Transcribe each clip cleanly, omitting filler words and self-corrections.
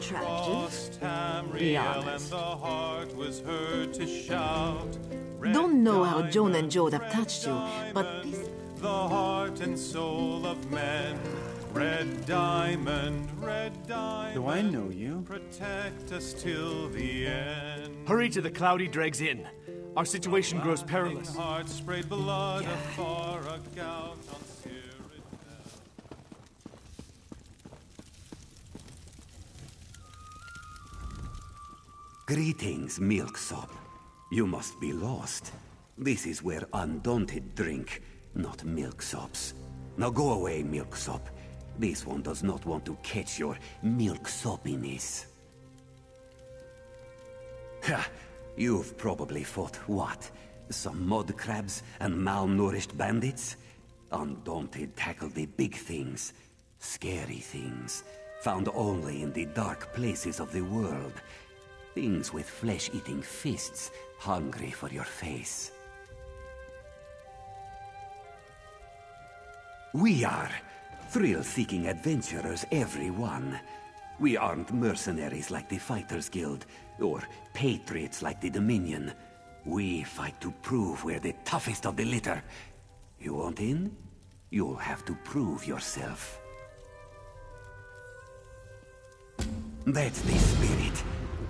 attractive. Be Tamriel and honest. the heart was heard to shout. Don't know how Joan and Jode have touched you, but this... The heart and soul of men. Red diamond, red diamond. Do I know you? Protect us till the end. Hurry to the Cloudy Dregs Inn. Our situation grows perilous. Heart sprayed blood afar, a gout on Cyrodiil. Greetings, Milksop. You must be lost. This is where Undaunted drink, not Milksops. Now go away, Milksop. This one does not want to catch your milksopiness. Ha! You've probably fought what? Some mud crabs and malnourished bandits? Undaunted tackled the big things. Scary things. Found only in the dark places of the world. Things with flesh-eating fists, hungry for your face. We are thrill-seeking adventurers, everyone. We aren't mercenaries like the Fighters Guild, or patriots like the Dominion. We fight to prove we're the toughest of the litter. You want in? You'll have to prove yourself. That's the spirit.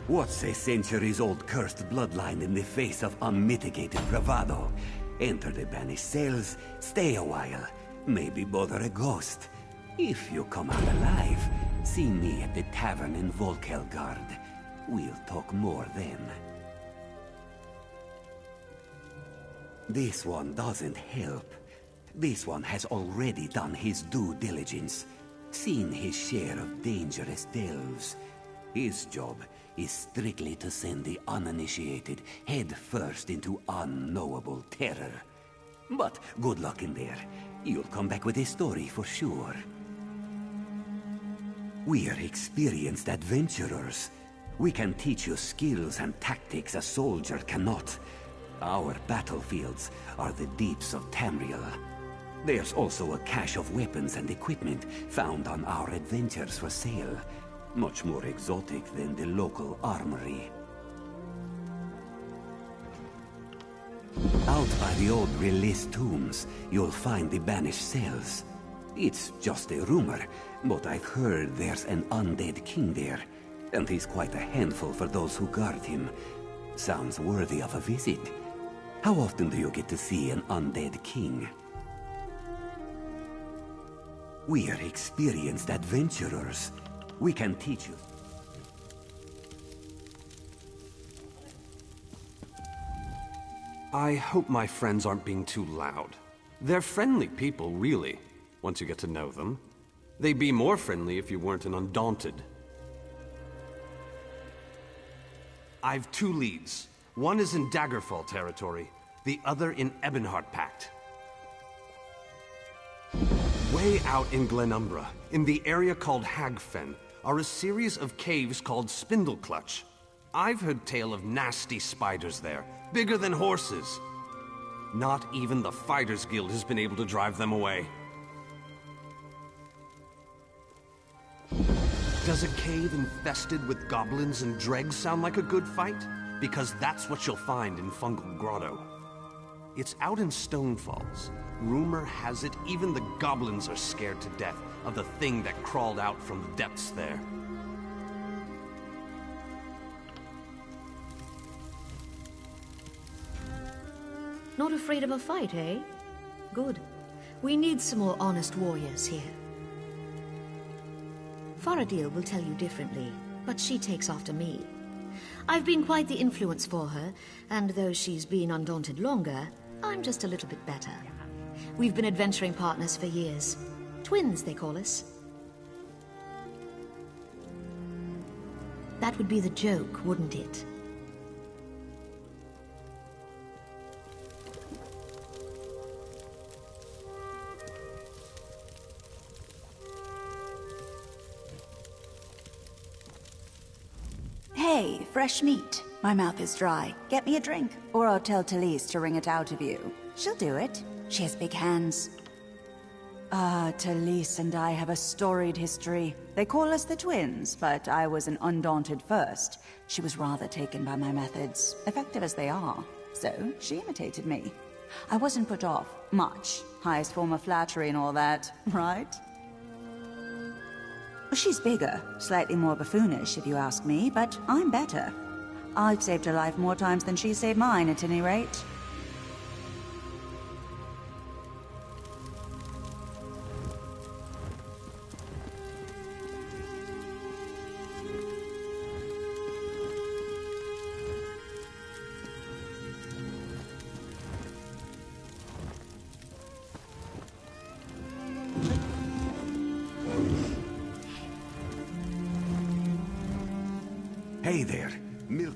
What's a centuries-old cursed bloodline in the face of unmitigated bravado? Enter the banished cells, stay a while, maybe bother a ghost. If you come out alive, see me at the tavern in Volkelgard. We'll talk more then. This one doesn't help. This one has already done his due diligence, seen his share of dangerous delves. His job is strictly to send the uninitiated head first into unknowable terror. But good luck in there. You'll come back with a story for sure. We're experienced adventurers. We can teach you skills and tactics a soldier cannot. Our battlefields are the deeps of Tamriel. There's also a cache of weapons and equipment found on our adventures for sale. Much more exotic than the local armory. Out by the old Release tombs, you'll find the banished cells. It's just a rumor, but I've heard there's an undead king there, and he's quite a handful for those who guard him. Sounds worthy of a visit. How often do you get to see an undead king? We're experienced adventurers. We can teach you. I hope my friends aren't being too loud. They're friendly people, really, once you get to know them. They'd be more friendly if you weren't an Undaunted. I've two leads. One is in Daggerfall territory, the other in Ebonheart Pact. Way out in Glenumbra, in the area called Hagfen, are a series of caves called Spindleclutch. I've heard tale of nasty spiders there, bigger than horses. Not even the Fighters Guild has been able to drive them away. Does a cave infested with goblins and dregs sound like a good fight? Because that's what you'll find in Fungal Grotto. It's out in Stonefalls. Rumor has it even the goblins are scared to death of the thing that crawled out from the depths there. Not afraid of a fight, eh? Good. We need some more honest warriors here. Faradil will tell you differently, but she takes after me. I've been quite the influence for her, and though she's been Undaunted longer, I'm just a little bit better. We've been adventuring partners for years. Twins, they call us. That would be the joke, wouldn't it? Hey, fresh meat. My mouth is dry. Get me a drink, or I'll tell Talise to wring it out of you. She'll do it. She has big hands. Talise and I have a storied history. They call us the twins, but I was an undaunted first. She was rather taken by my methods, effective as they are. So, she imitated me. I wasn't put off much. Highest form of flattery and all that, right? She's bigger, slightly more buffoonish if you ask me, but I'm better. I've saved her life more times than she saved mine, at any rate. Hey there, Milk.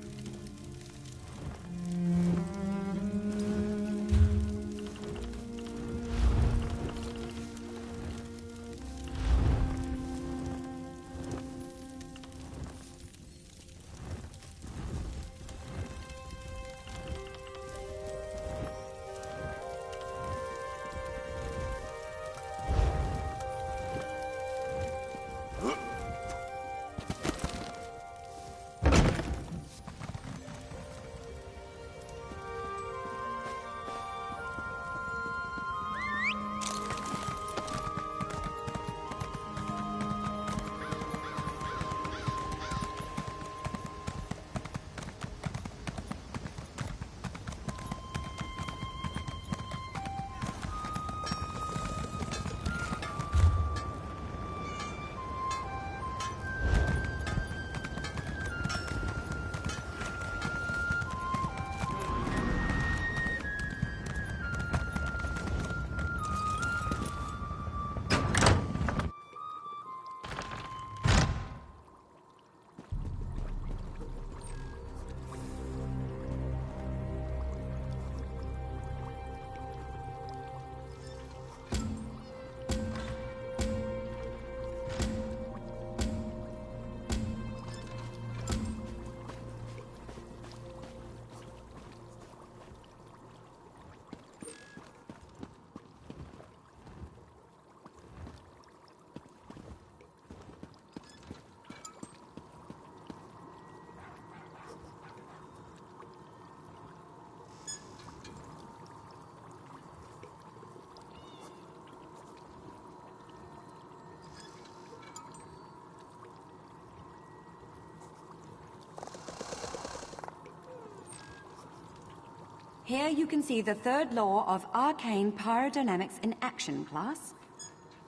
Here you can see the third law of arcane pyrodynamics in action, class.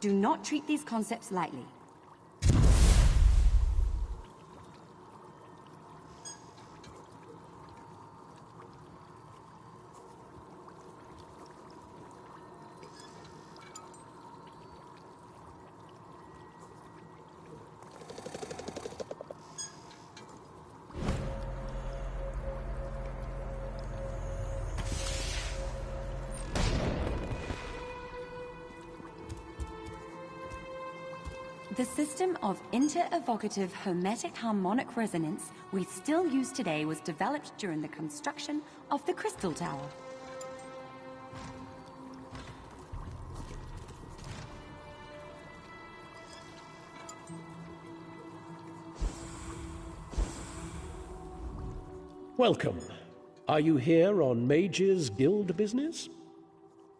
Do not treat these concepts lightly. The system of inter-evocative hermetic harmonic resonance we still use today was developed during the construction of the Crystal Tower. Welcome. Are you here on Mages Guild business?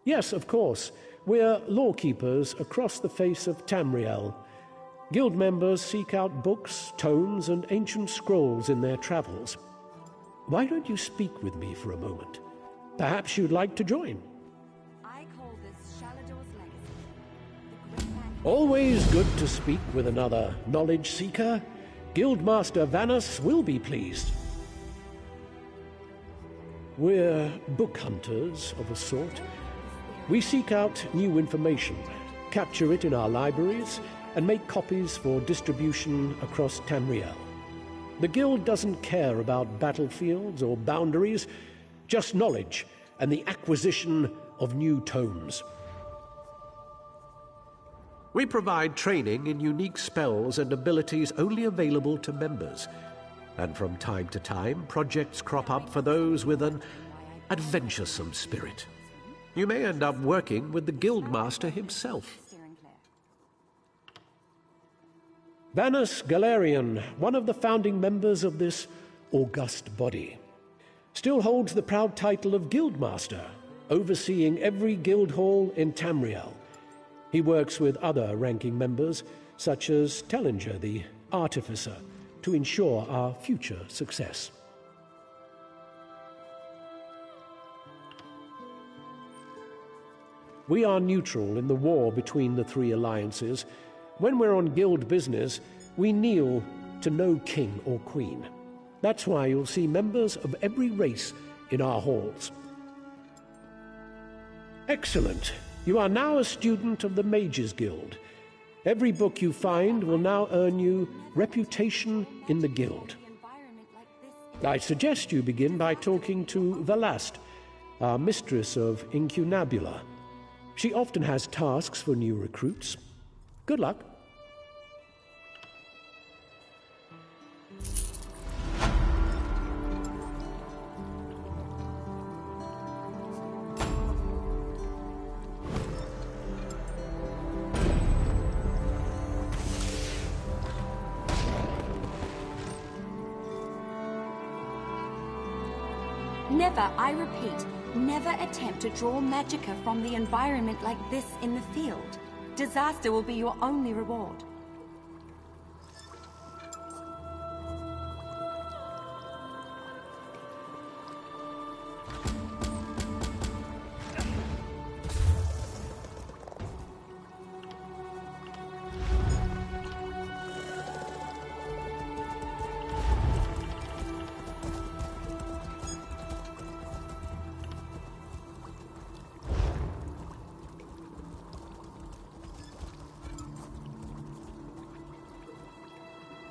Yes, of course. We're lawkeepers across the face of Tamriel. Guild members seek out books, tomes, and ancient scrolls in their travels. Why don't you speak with me for a moment? Perhaps you'd like to join. I call this Shalador's legacy. The great man... Always good to speak with another knowledge seeker. Guildmaster Vanus will be pleased. We're book hunters of a sort. We seek out new information, capture it in our libraries, and make copies for distribution across Tamriel. The Guild doesn't care about battlefields or boundaries, just knowledge and the acquisition of new tomes. We provide training in unique spells and abilities only available to members. And from time to time, projects crop up for those with an adventuresome spirit. You may end up working with the Guildmaster himself. Vanus Galerian, one of the founding members of this august body, still holds the proud title of Guildmaster, overseeing every guild hall in Tamriel. He works with other ranking members, such as Tellinger, the Artificer, to ensure our future success. We are neutral in the war between the three alliances. When we're on guild business, we kneel to no king or queen. That's why you'll see members of every race in our halls. Excellent. You are now a student of the Mages Guild. Every book you find will now earn you reputation in the guild. I suggest you begin by talking to Velast, our mistress of Incunabula. She often has tasks for new recruits. Good luck. Never, I repeat, never attempt to draw magicka from the environment like this in the field. Disaster will be your only reward.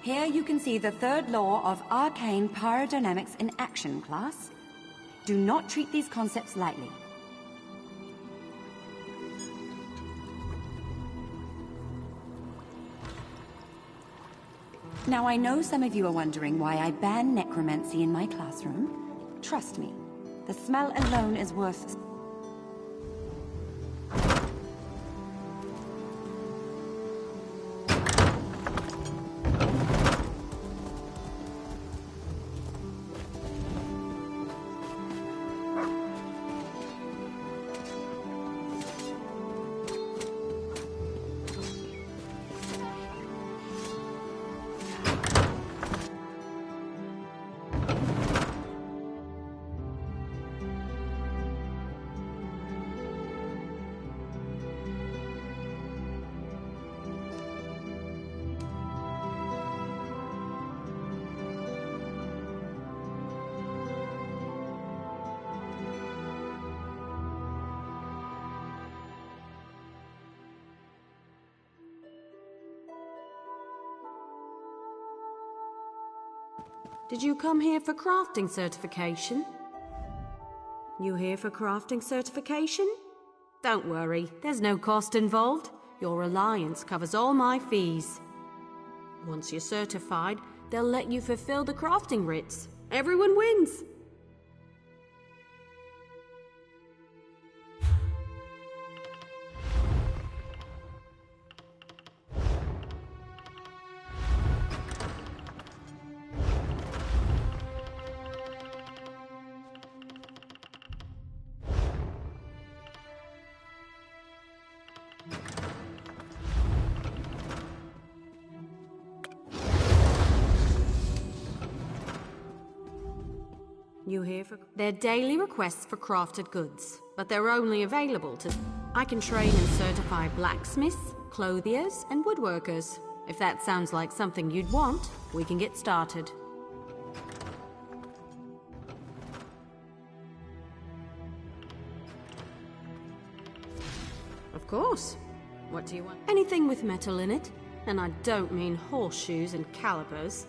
Here you can see the third law of arcane pyrodynamics in action, class. Do not treat these concepts lightly. Now, I know some of you are wondering why I ban necromancy in my classroom. Trust me, the smell alone is worth... Did you come here for crafting certification? You here for crafting certification? Don't worry, there's no cost involved. Your alliance covers all my fees. Once you're certified, they'll let you fulfill the crafting writs. Everyone wins! You here for... They're daily requests for crafted goods, but they're only available to... I can train and certify blacksmiths, clothiers, and woodworkers. If that sounds like something you'd want, we can get started. Of course. What do you want? Anything with metal in it. And I don't mean horseshoes and calipers.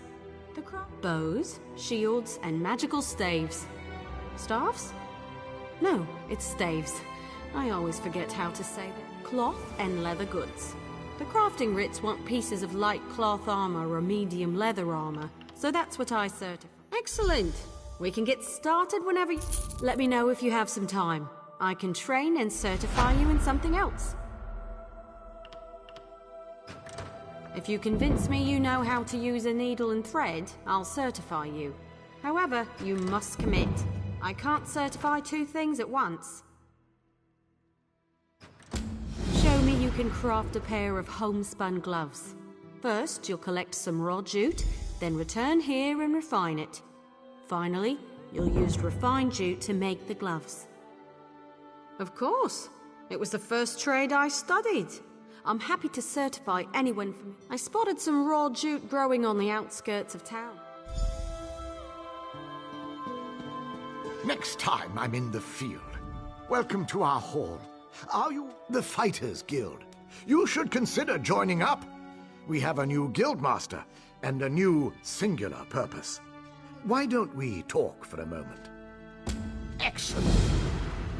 The bows, shields, and magical staves. Staffs? No, it's staves. I always forget how to say that. Cloth and leather goods. The crafting writs want pieces of light cloth armor or medium leather armor, so that's what I certify. Excellent! We can get started whenever you... Let me know if you have some time. I can train and certify you in something else. If you convince me you know how to use a needle and thread, I'll certify you. However, you must commit. I can't certify two things at once. Show me you can craft a pair of homespun gloves. First, you'll collect some raw jute, then return here and refine it. Finally, you'll use refined jute to make the gloves. Of course. It was the first trade I studied. I'm happy to certify anyone from... I spotted some raw jute growing on the outskirts of town. Next time I'm in the field, welcome to our hall. Are you the Fighters Guild? You should consider joining up. We have a new guildmaster and a new singular purpose. Why don't we talk for a moment? Excellent.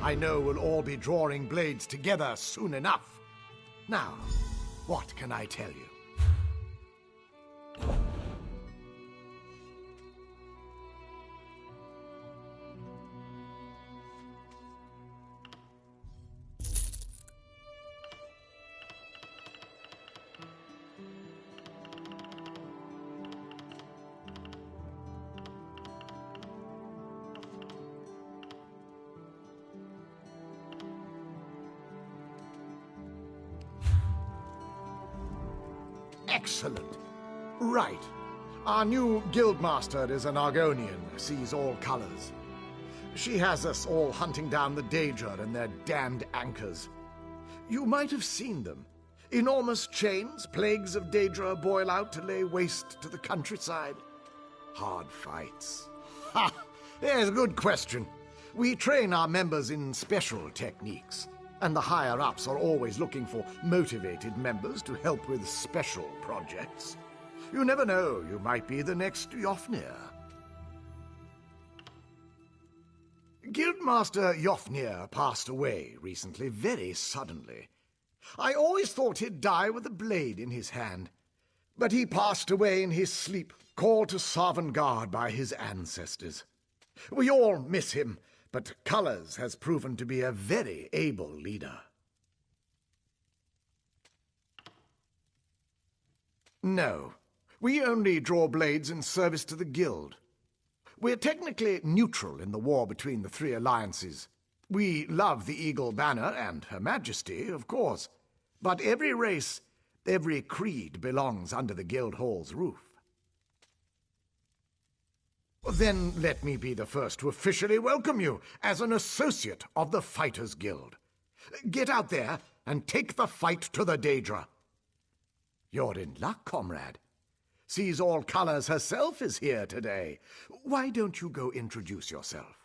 I know we'll all be drawing blades together soon enough. Now, what can I tell you? Excellent. Right. Our new guildmaster is an Argonian, sees all colors. She has us all hunting down the Daedra and their damned anchors. You might have seen them. Enormous chains, plagues of Daedra boil out to lay waste to the countryside. Hard fights. Ha! There's a good question. We train our members in special techniques. And the higher-ups are always looking for motivated members to help with special projects. You never know, you might be the next Yofnir. Guildmaster Yofnir passed away recently, very suddenly. I always thought he'd die with a blade in his hand. But he passed away in his sleep, called to Sovngarde by his ancestors. We all miss him, but Colors has proven to be a very able leader. No, we only draw blades in service to the Guild. We're technically neutral in the war between the three alliances. We love the Eagle Banner and Her Majesty, of course, but every race, every creed belongs under the Guild Hall's roof. Then let me be the first to officially welcome you as an associate of the Fighters Guild. Get out there and take the fight to the Daedra. You're in luck, comrade. Sees All Colors herself is here today. Why don't you go introduce yourself?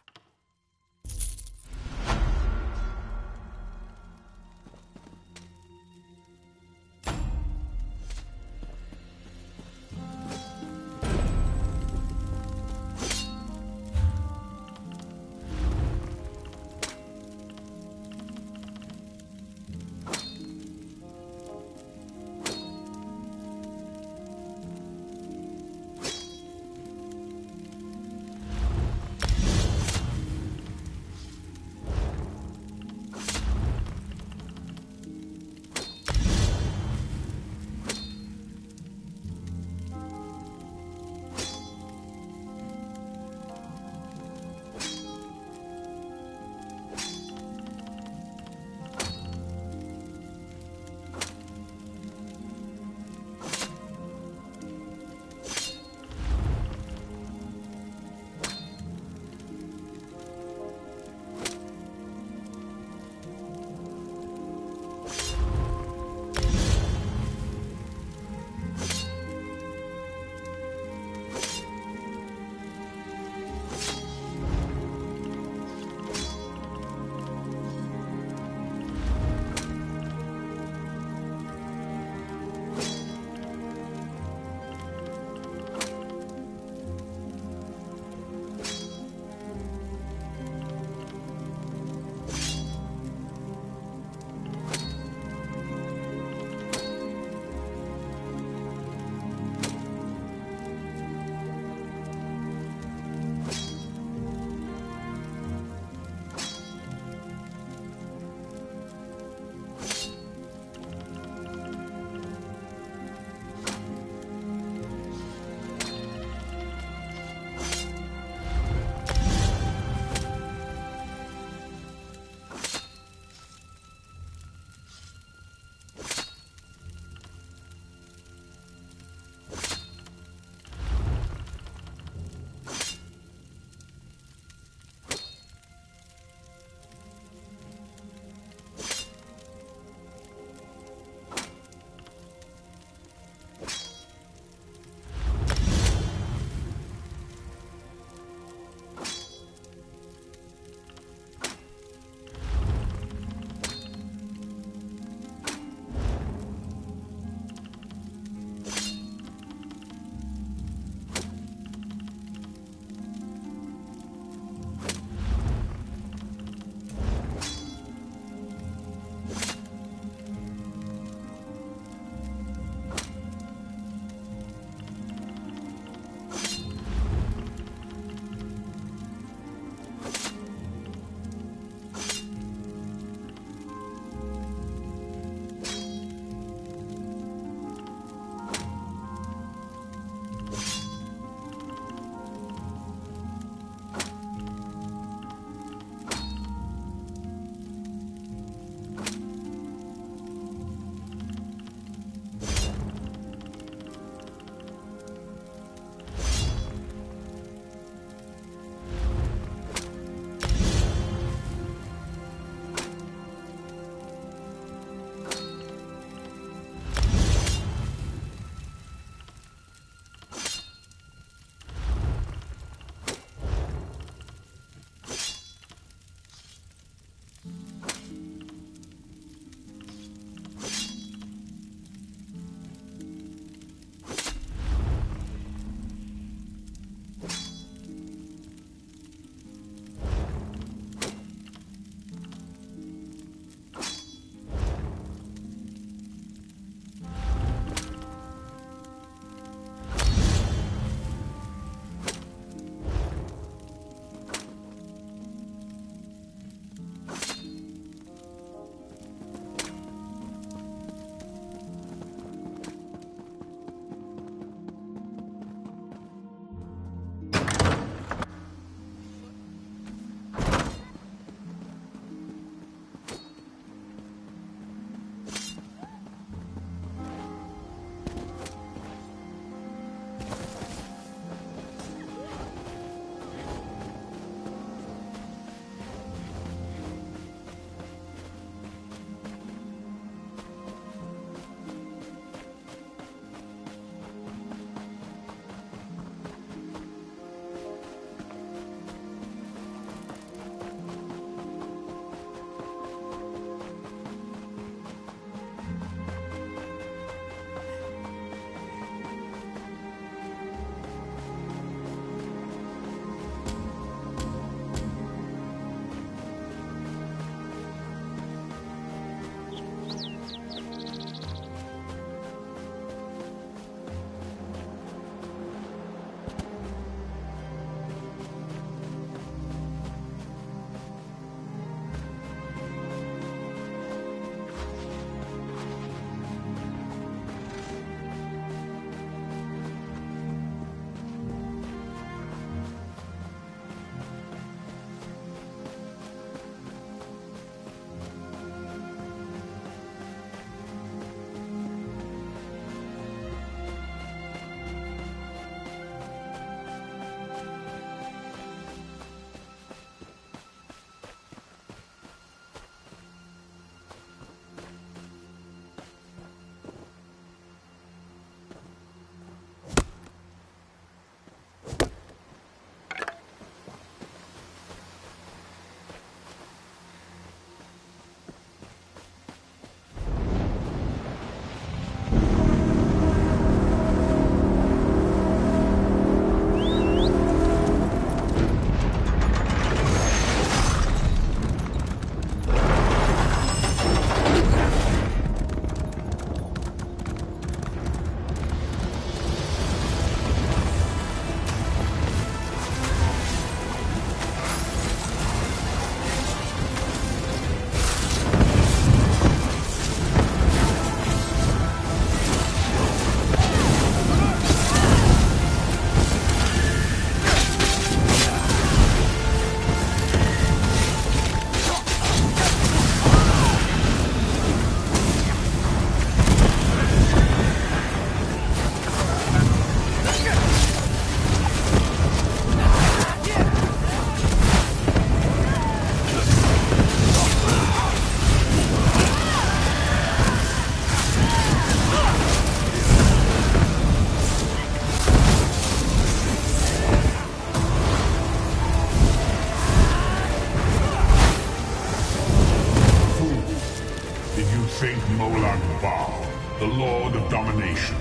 Molag Bal, the Lord of Domination,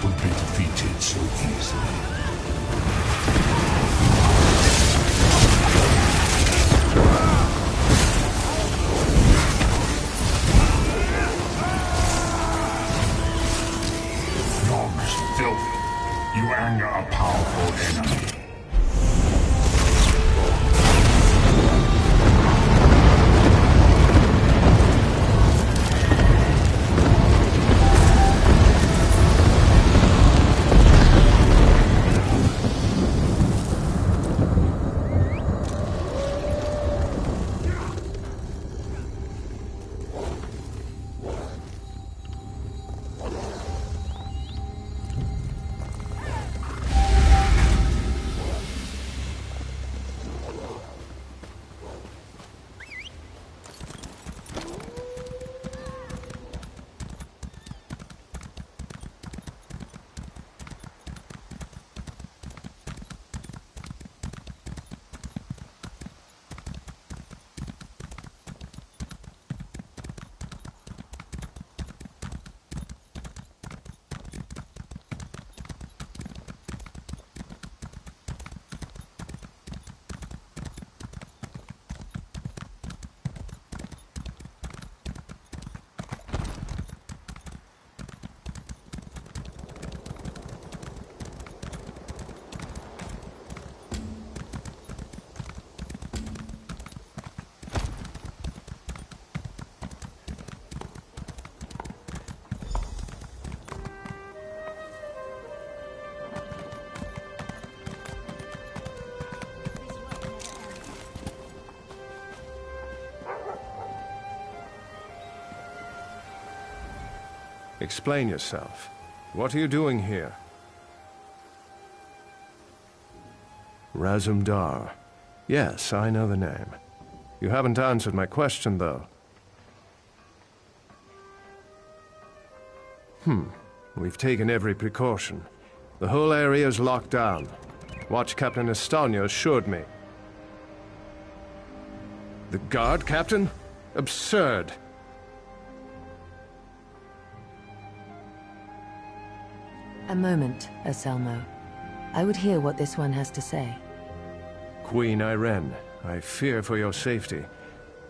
would be defeated so easily. Nogs, filth, you anger a powerful enemy. Explain yourself. What are you doing here? Razumdar. Yes, I know the name. You haven't answered my question, though. We've taken every precaution. The whole area is locked down. Watch Captain Estonia assured me. The guard, Captain? Absurd. A moment, Anselmo. I would hear what this one has to say. Queen Irene, I fear for your safety.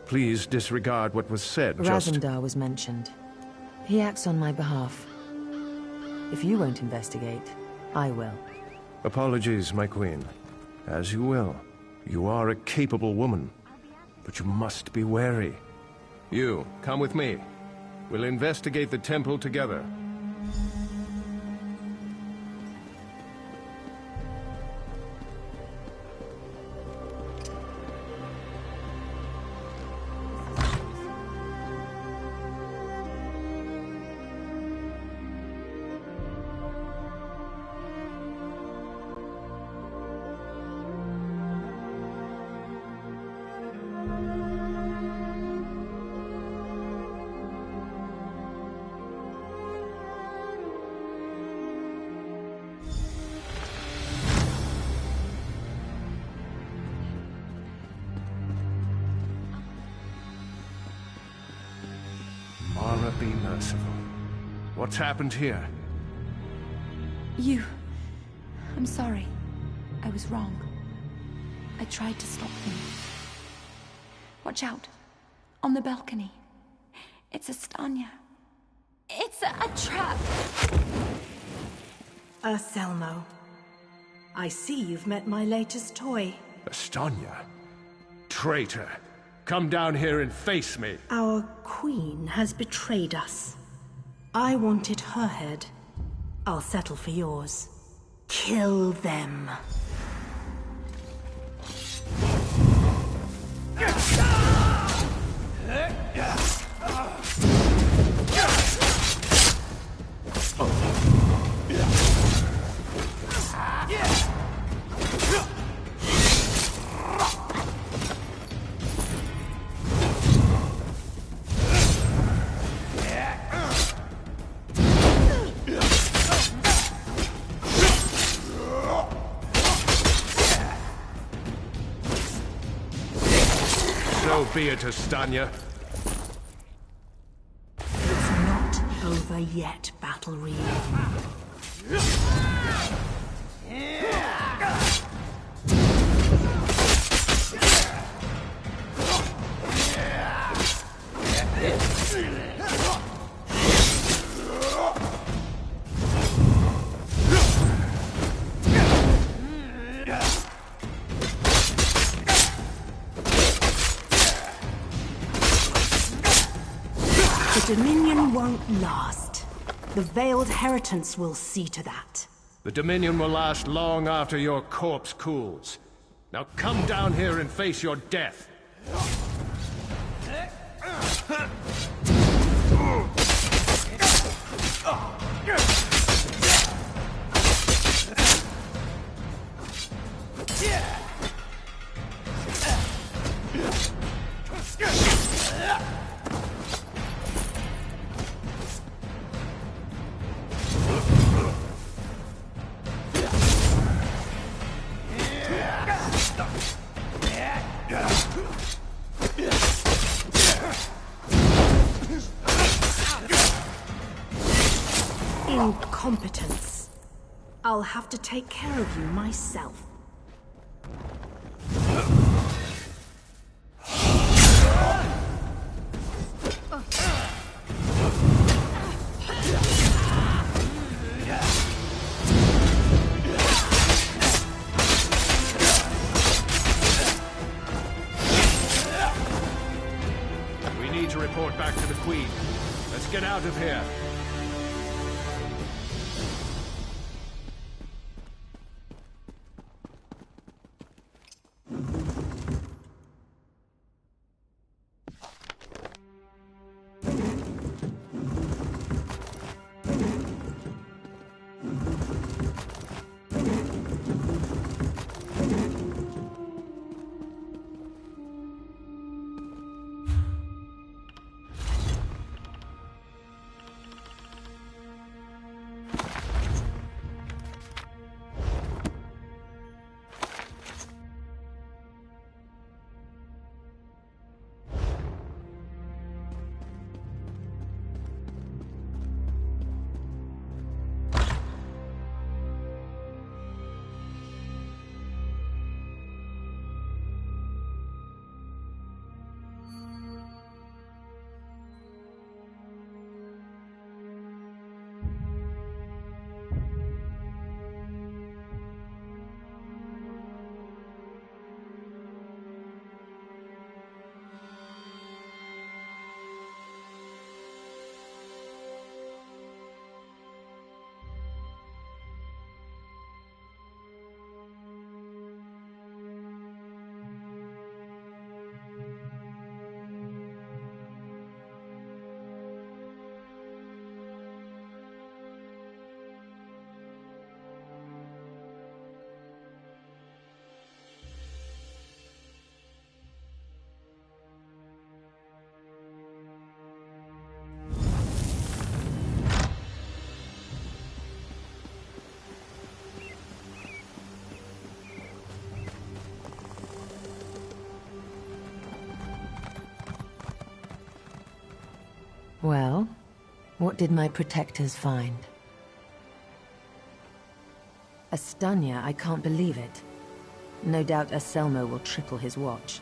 Please disregard what was said. Razumdar was mentioned. He acts on my behalf. If you won't investigate, I will. Apologies, my queen. As you will. You are a capable woman. But you must be wary. You, come with me. We'll investigate the temple together. Mara, be merciful. What's happened here? I'm sorry. I was wrong. I tried to stop them. Watch out. On the balcony. It's Estonia. It's a trap! Anselmo. I see you've met my latest toy. Estonia? Traitor! Come down here and face me! Our queen has betrayed us. I wanted her head. I'll settle for yours. Kill them. So be it, Estonia. It's over yet, Battle Reeve. The Dominion won't last. The Veiled Heritance will see to that. The Dominion will last long after your corpse cools. Now come down here and face your death. Incompetence. I'll have to take care of you myself. We need to report back to the Queen. Let's get out of here. Well, what did my protectors find? Astanya, I can't believe it. No doubt Aselmo will triple his watch.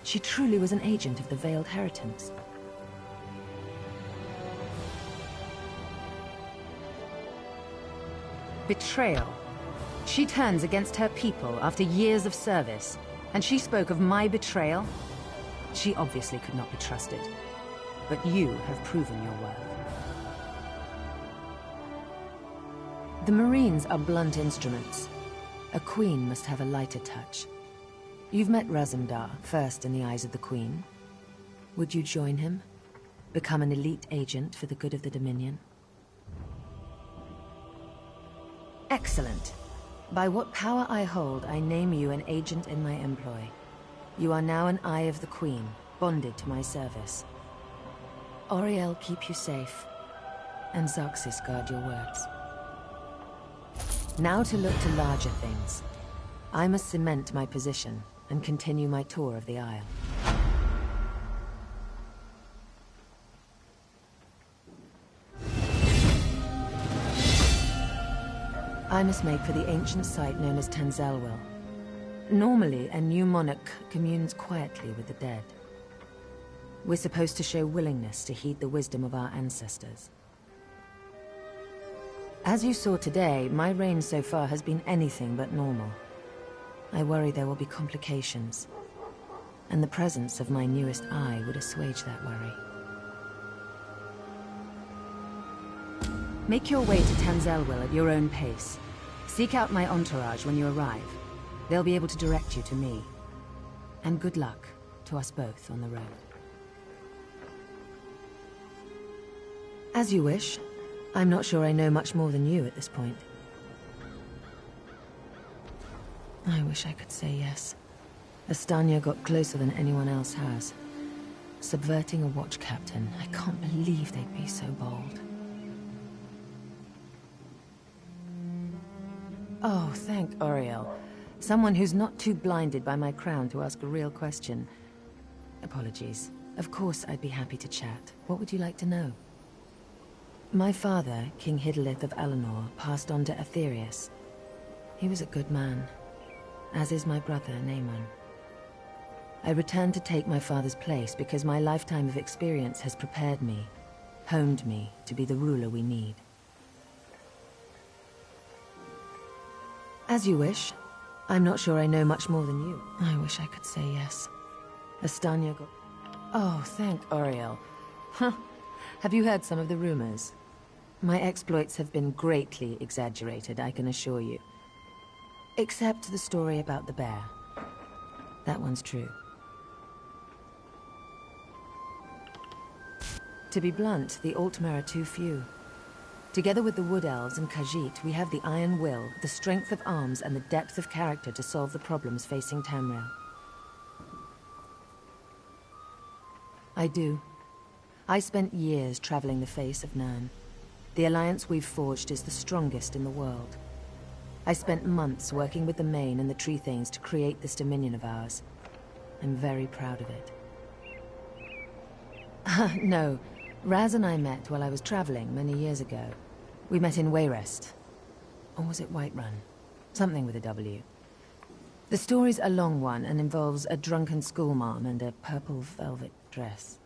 She truly was an agent of the Veiled Heritance. Betrayal. She turns against her people after years of service, and she spoke of my betrayal? She obviously could not be trusted. But you have proven your worth. The Marines are blunt instruments. A queen must have a lighter touch. You've met Razumdar, first in the eyes of the Queen. Would you join him? Become an elite agent for the good of the Dominion? Excellent. By what power I hold, I name you an agent in my employ. You are now an Eye of the Queen, bonded to my service. Auriel keep you safe, and Xerxes guard your words. Now to look to larger things. I must cement my position and continue my tour of the Isle. I must make for the ancient site known as Tanzelwil. Normally, a new monarch communes quietly with the dead. We're supposed to show willingness to heed the wisdom of our ancestors. As you saw today, my reign so far has been anything but normal. I worry there will be complications, and the presence of my newest eye would assuage that worry. Make your way to Tanzelwil at your own pace. Seek out my entourage when you arrive. They'll be able to direct you to me. And good luck to us both on the road. As you wish. I'm not sure I know much more than you at this point. I wish I could say yes. Estania got closer than anyone else has. Subverting a watch captain. I can't believe they'd be so bold. Oh, thank Oriel. Someone who's not too blinded by my crown to ask a real question. Apologies. Of course I'd be happy to chat. What would you like to know? My father, King Hidalith of Alinor, passed on to Aetherius. He was a good man, as is my brother, Naaman. I returned to take my father's place because my lifetime of experience has prepared me, honed me to be the ruler we need. As you wish. I'm not sure I know much more than you. I wish I could say yes. Estania got... Oh, thank Oriel. Huh. Have you heard some of the rumors? My exploits have been greatly exaggerated, I can assure you. Except the story about the bear. That one's true. To be blunt, the Aldmeri are too few. Together with the Wood Elves and Khajiit, we have the iron will, the strength of arms, and the depth of character to solve the problems facing Tamriel. I do. I spent years traveling the face of Nirn. The alliance we've forged is the strongest in the world. I spent months working with the Main and the Tree Thanes to create this dominion of ours. I'm very proud of it. No, Raz and I met while I was traveling many years ago. We met in Wayrest. Or was it Whiterun? Something with a W. The story's a long one and involves a drunken schoolmarm and a purple velvet dress.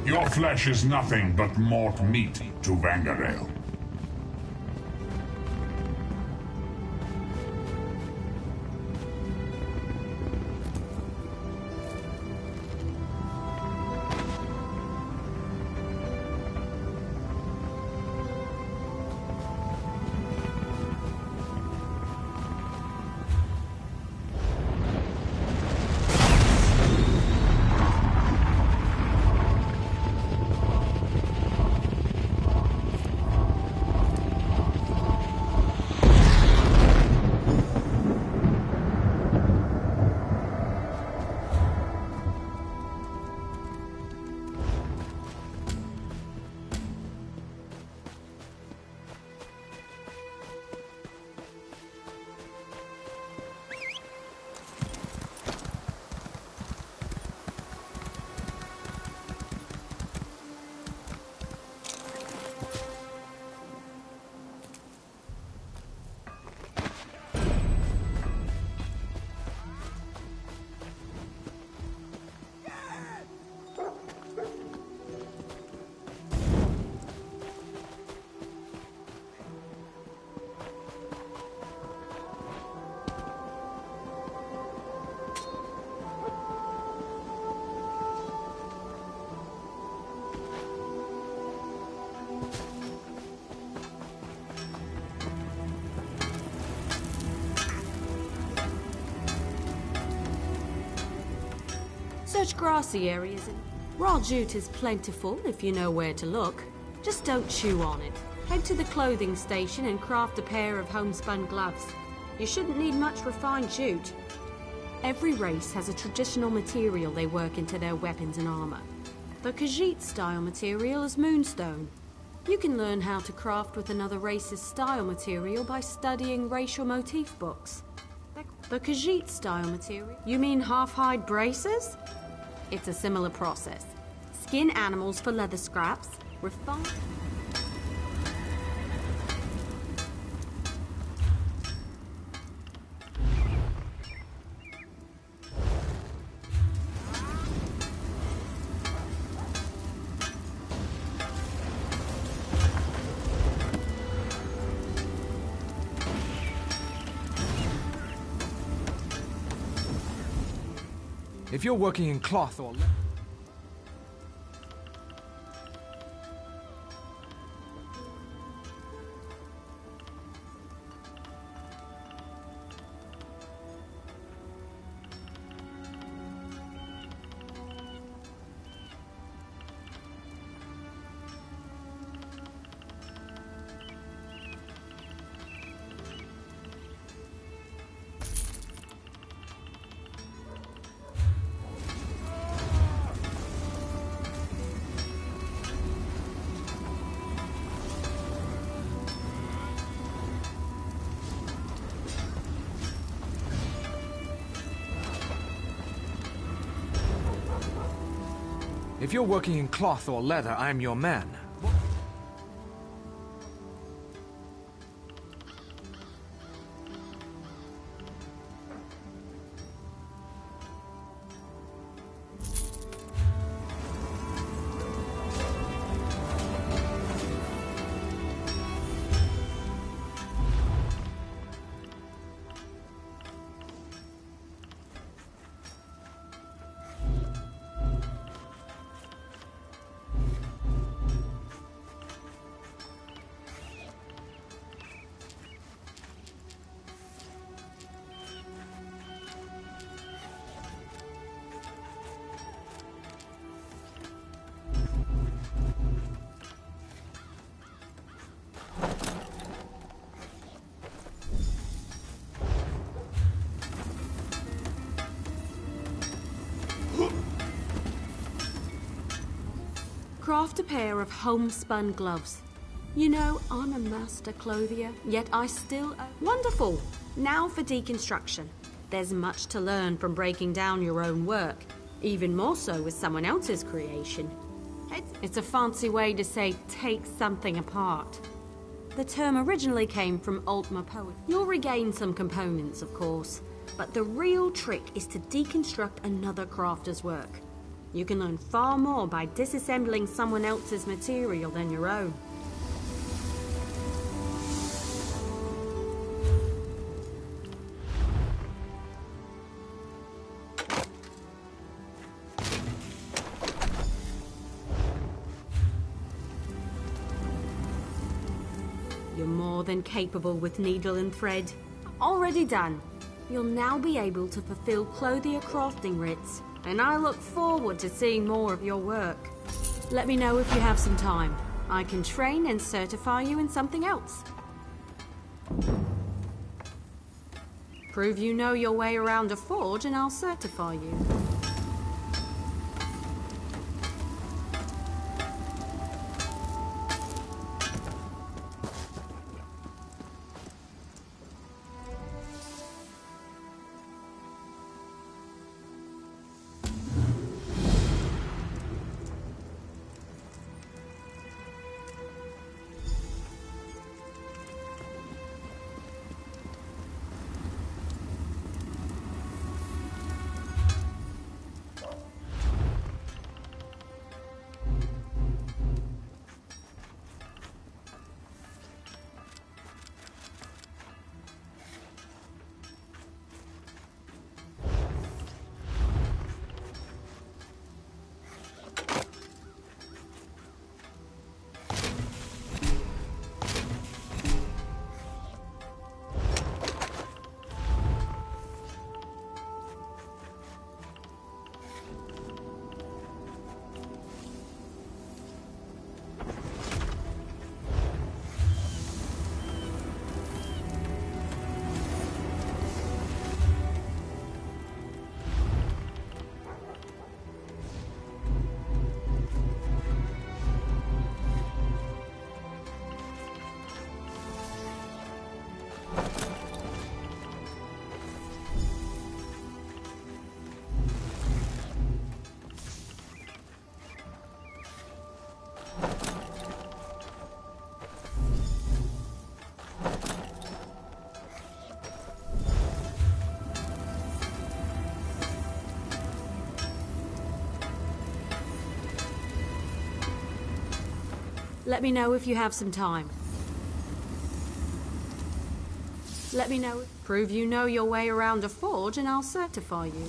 Your flesh is nothing but mort meat to Vangarel. Search grassy areas and raw jute is plentiful if you know where to look. Just don't chew on it. Head to the clothing station and craft a pair of homespun gloves. You shouldn't need much refined jute. Every race has a traditional material they work into their weapons and armor. The Khajiit style material is moonstone. You can learn how to craft with another race's style material by studying racial motif books. The Khajiit style material? You mean half-hide braces? It's a similar process. Skin animals for leather scraps, refine... If you're working in cloth or... If you're working in cloth or leather, I'm your man. Craft a pair of homespun gloves. You know, I'm a master clothier, yet I still... Wonderful! Now for deconstruction. There's much to learn from breaking down your own work, even more so with someone else's creation. It's a fancy way to say take something apart. The term originally came from Aldmeri poetry. You'll regain some components, of course, but the real trick is to deconstruct another crafter's work. You can learn far more by disassembling someone else's material than your own. You're more than capable with needle and thread. Already done. You'll now be able to fulfill clothier crafting writs, and I look forward to seeing more of your work. Let me know if you have some time. I can train and certify you in something else. Prove you know your way around a forge and I'll certify you. Let me know if you have some time. Let me know. Prove you know your way around a forge and I'll certify you.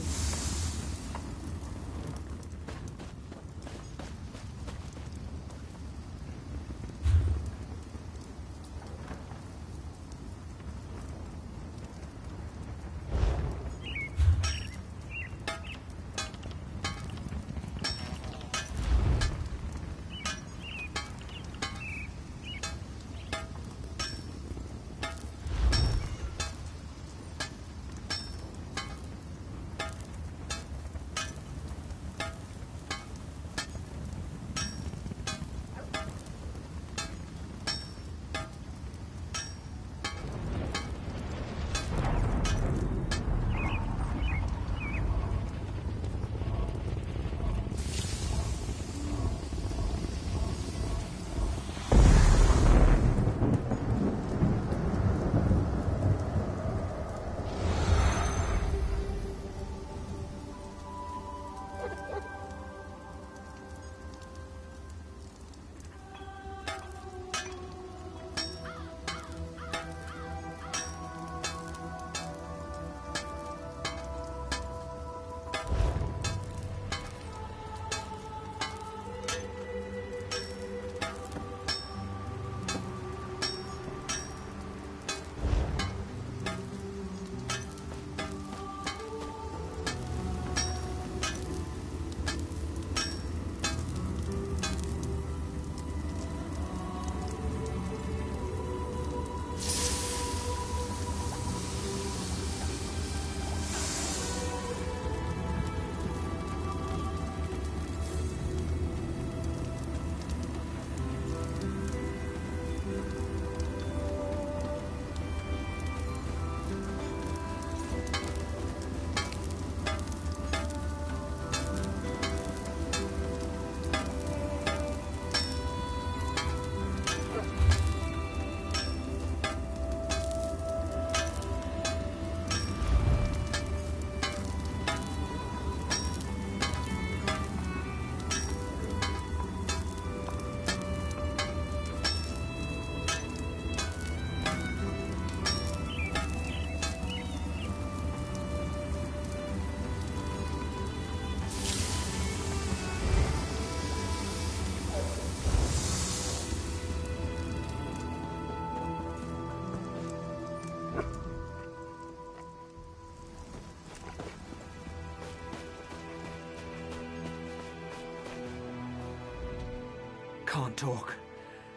Can't talk.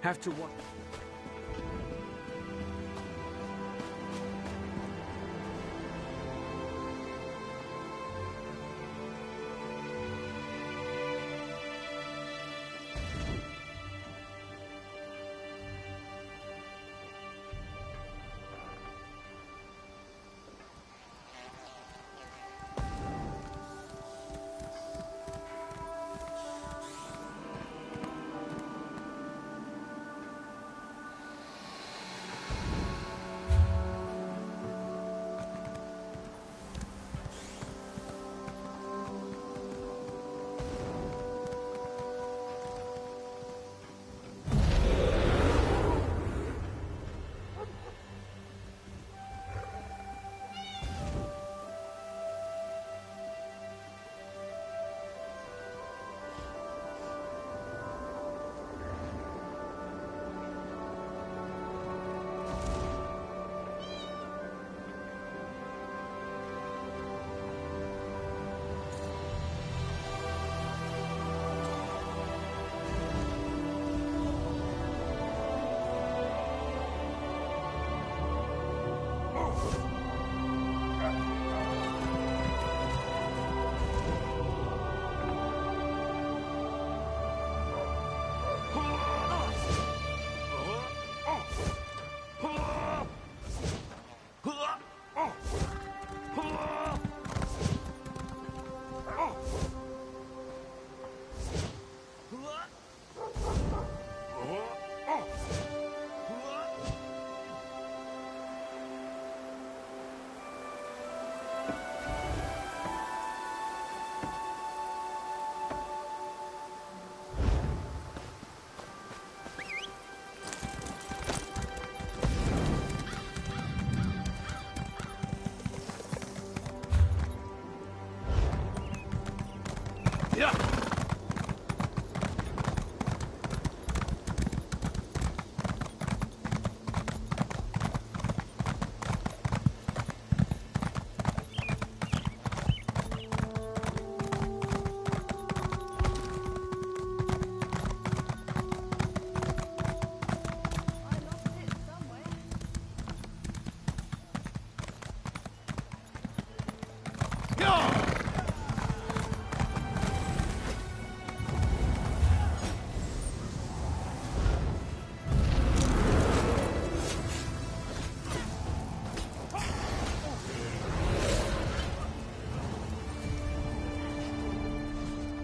Have to watch.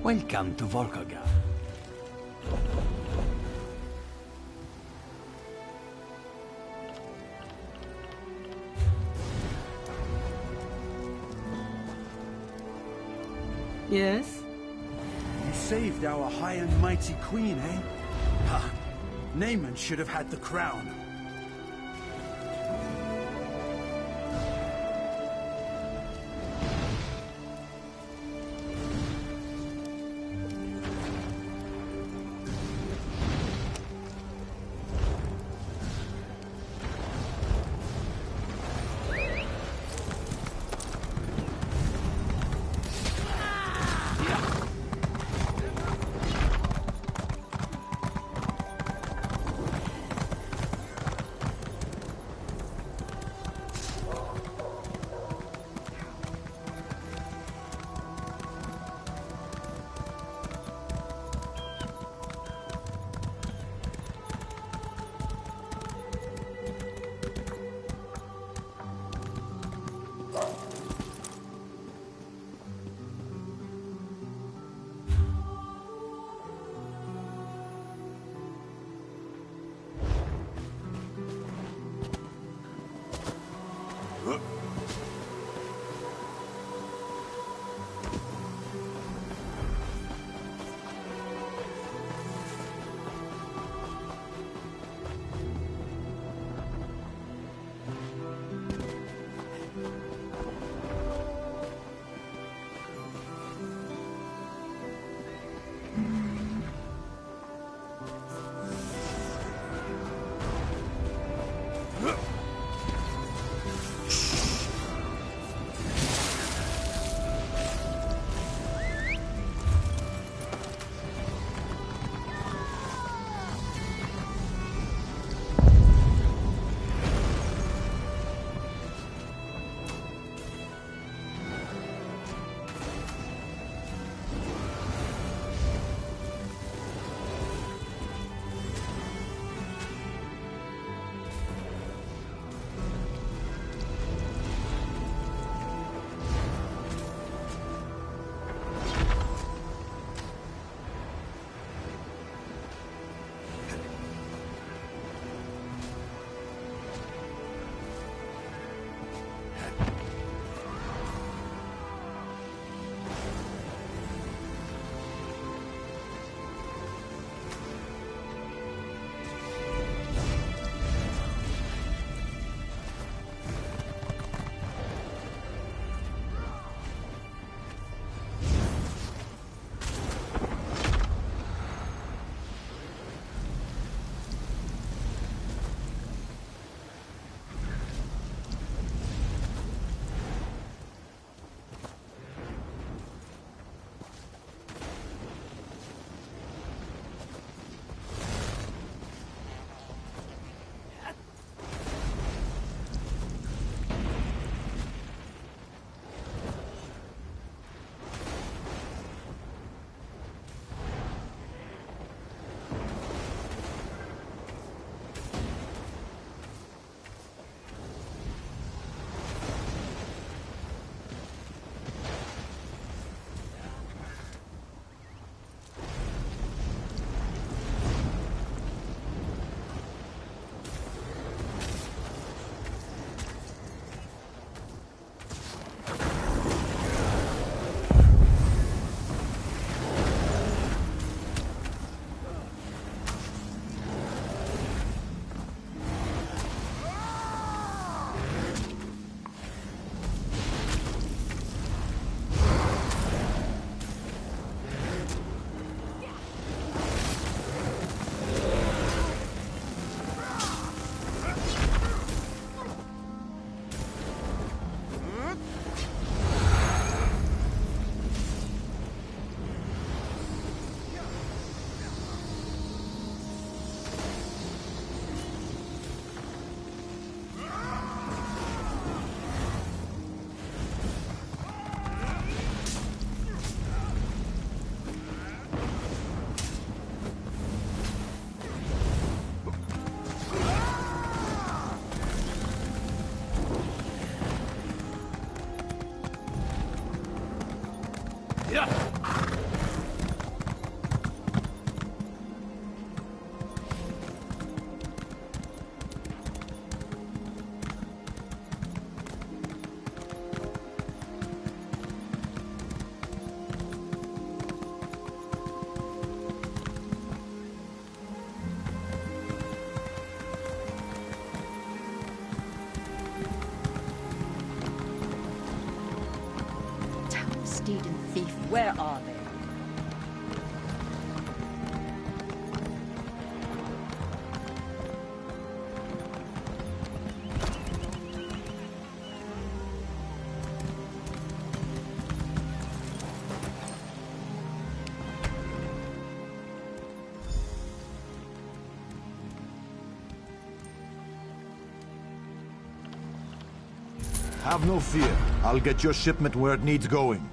Welcome to Volkoga. Yes? You saved our high and mighty queen, eh? Ha! Naaman should have had the crown. Where are they? Have no fear. I'll get your shipment where it needs going.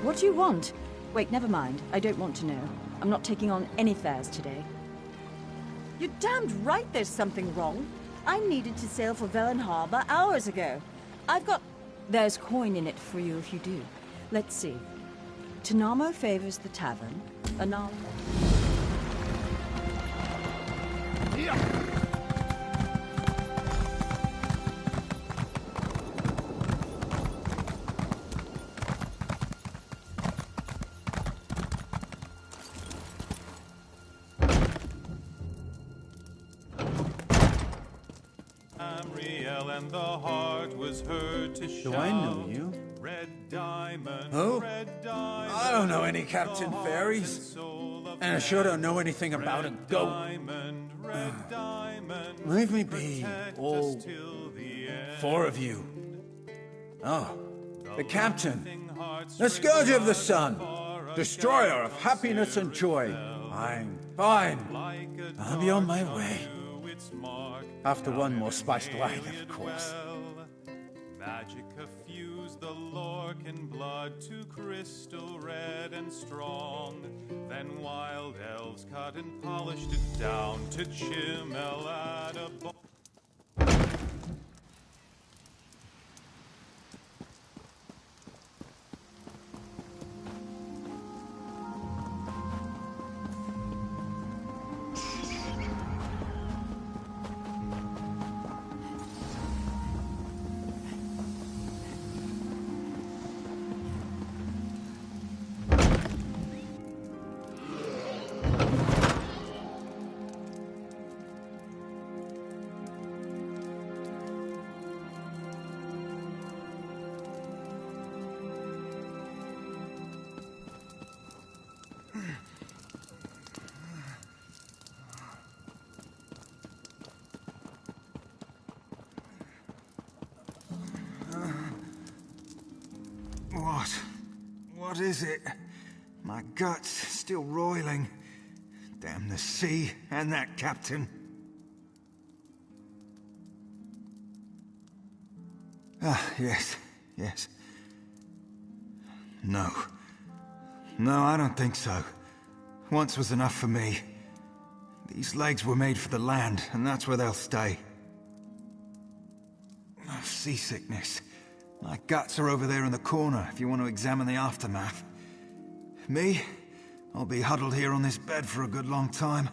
What do you want? Wait, never mind. I don't want to know. I'm not taking on any fares today. You're damned right there's something wrong. I needed to sail for Velen Harbor hours ago. I've got... There's coin in it for you if you do. Let's see. Tanamo favors the tavern. Anal... And the heart was heard to shout. Do I know you? Red diamond, Who? red diamond, I don't know any Captain Fairies. And I sure don't know anything about a goat. Leave me be, all 4 of you. Oh, the Captain. The Scourge of the Sun. Destroyer of happiness and joy. I'm fine. I'll be on my way. After one more spiced wine, of course. Magic effused the Lorcan blood to crystal red and strong. Then wild elves cut and polished it down to chimel at a bone. What is it? My gut's still roiling. Damn the sea and that captain. Ah, yes. Yes. No. No, I don't think so. Once was enough for me. These legs were made for the land, and that's where they'll stay. Oh, seasickness. My guts are over there in the corner if you want to examine the aftermath. Me? I'll be huddled here on this bed for a good long time.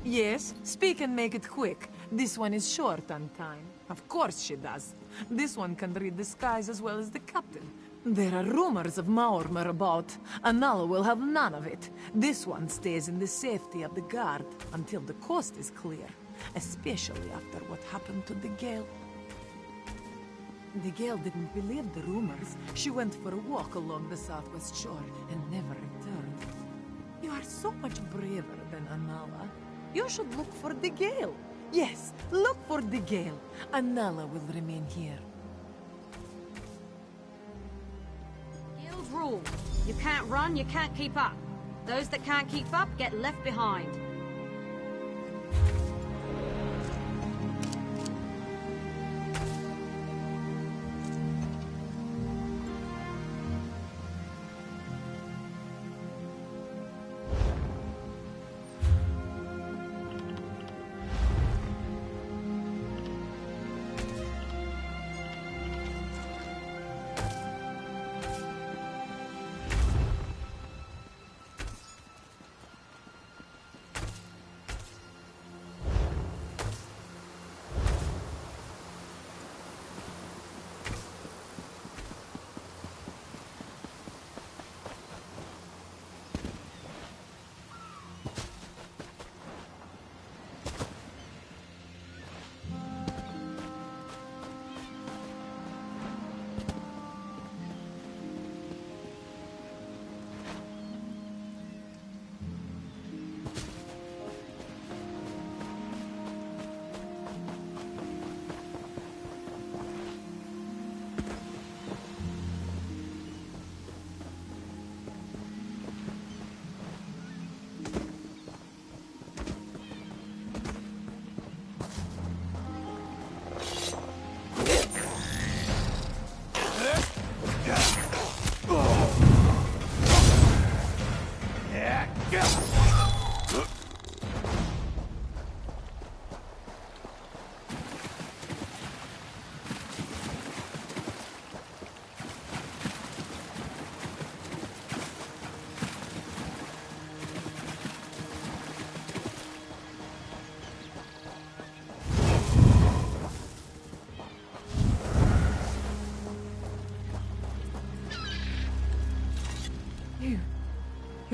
Yes, speak and make it quick. This one is short on time. Of course she does. This one can read the skies as well as the captain. There are rumors of Maormer about. Anala will have none of it. This one stays in the safety of the guard until the coast is clear. Especially after what happened to the Gale. The Gale didn't believe the rumors. She went for a walk along the southwest shore and never returned. You are so much braver than Anala. You should look for the Gale. Yes, look for the Gale. Anala will remain here. Guild rule. You can't run, you can't keep up. Those that can't keep up get left behind.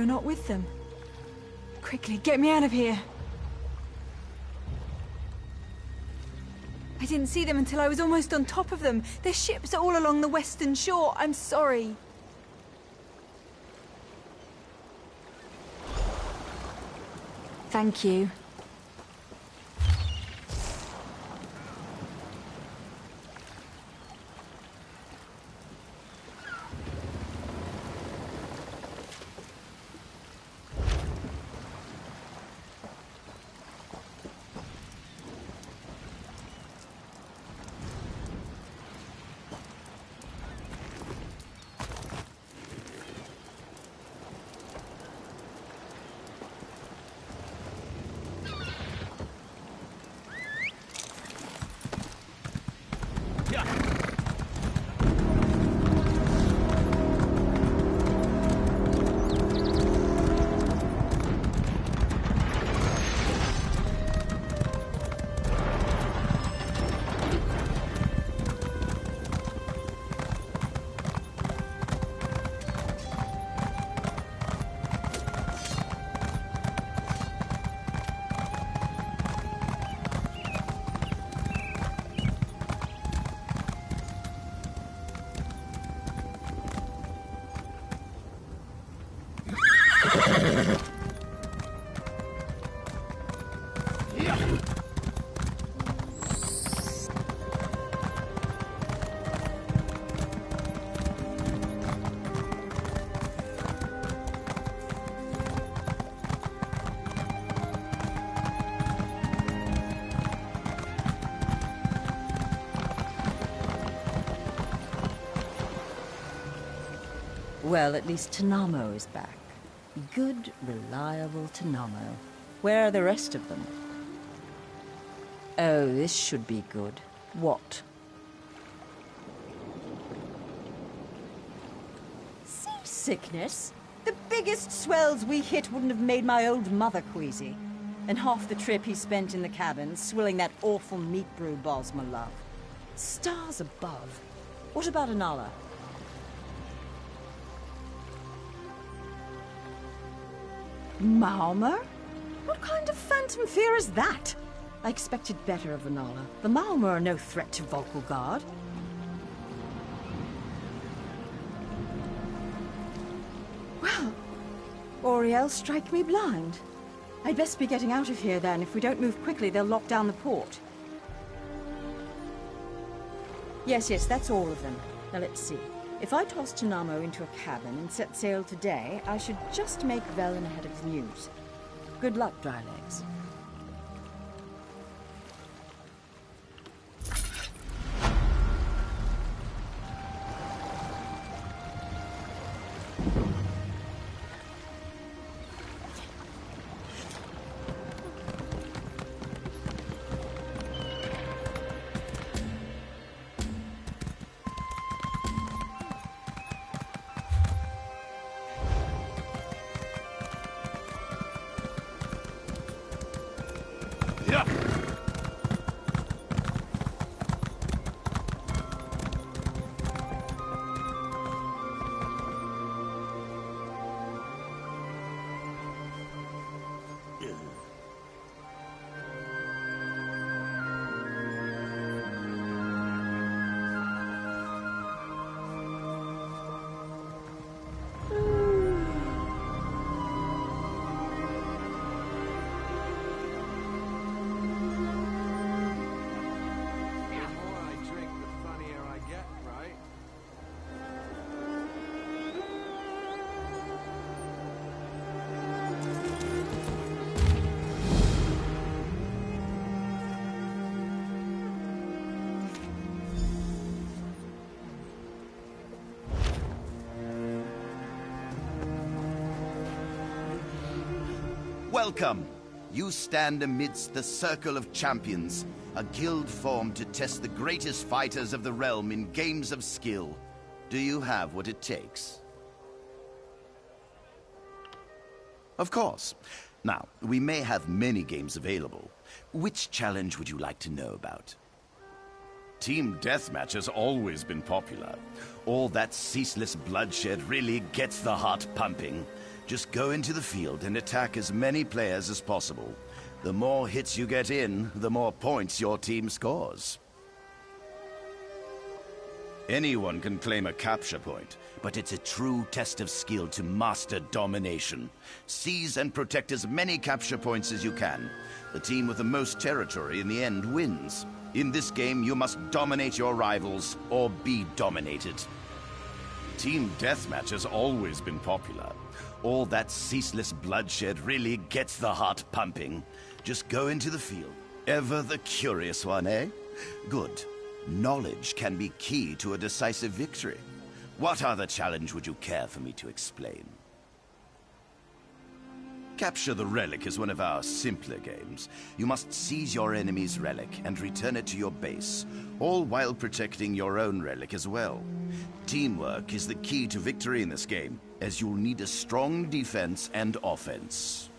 You're not with them. Quickly, get me out of here. I didn't see them until I was almost on top of them. Their ships are all along the western shore. I'm sorry. Thank you. Well, at least Tanamo is back. Good, reliable Tanamo. Where are the rest of them? Oh, this should be good. What? Seasickness? The biggest swells we hit wouldn't have made my old mother queasy. And half the trip he spent in the cabin, swilling that awful meat brew Bosma love. Stars above. What about Anala? Maomer? What kind of phantom fear is that? I expected better of Anala. The Maomer are no threat to Volkugard. Well, Oriel, strike me blind. I'd best be getting out of here then. If we don't move quickly, they'll lock down the port. Yes, that's all of them. Now let's see. If I toss Tanamo into a cabin and set sail today, I should just make Velen ahead of the news. Good luck, Drylegs. Welcome! You stand amidst the Circle of Champions, a guild formed to test the greatest fighters of the realm in games of skill. Do you have what it takes? Of course. Now, we may have many games available. Which challenge would you like to know about? Team Deathmatch has always been popular. All that ceaseless bloodshed really gets the heart pumping. Just go into the field and attack as many players as possible. The more hits you get in, the more points your team scores. Anyone can claim a capture point, but it's a true test of skill to master domination. Seize and protect as many capture points as you can. The team with the most territory in the end wins. In this game, you must dominate your rivals or be dominated. Team Deathmatch has always been popular. All that ceaseless bloodshed really gets the heart pumping. Just go into the field. Ever the curious one, eh? Good. Knowledge can be key to a decisive victory. What other challenge would you care for me to explain? Capture the Relic is one of our simpler games. You must seize your enemy's relic and return it to your base, all while protecting your own relic as well. Teamwork is the key to victory in this game, as you'll need a strong defense and offense.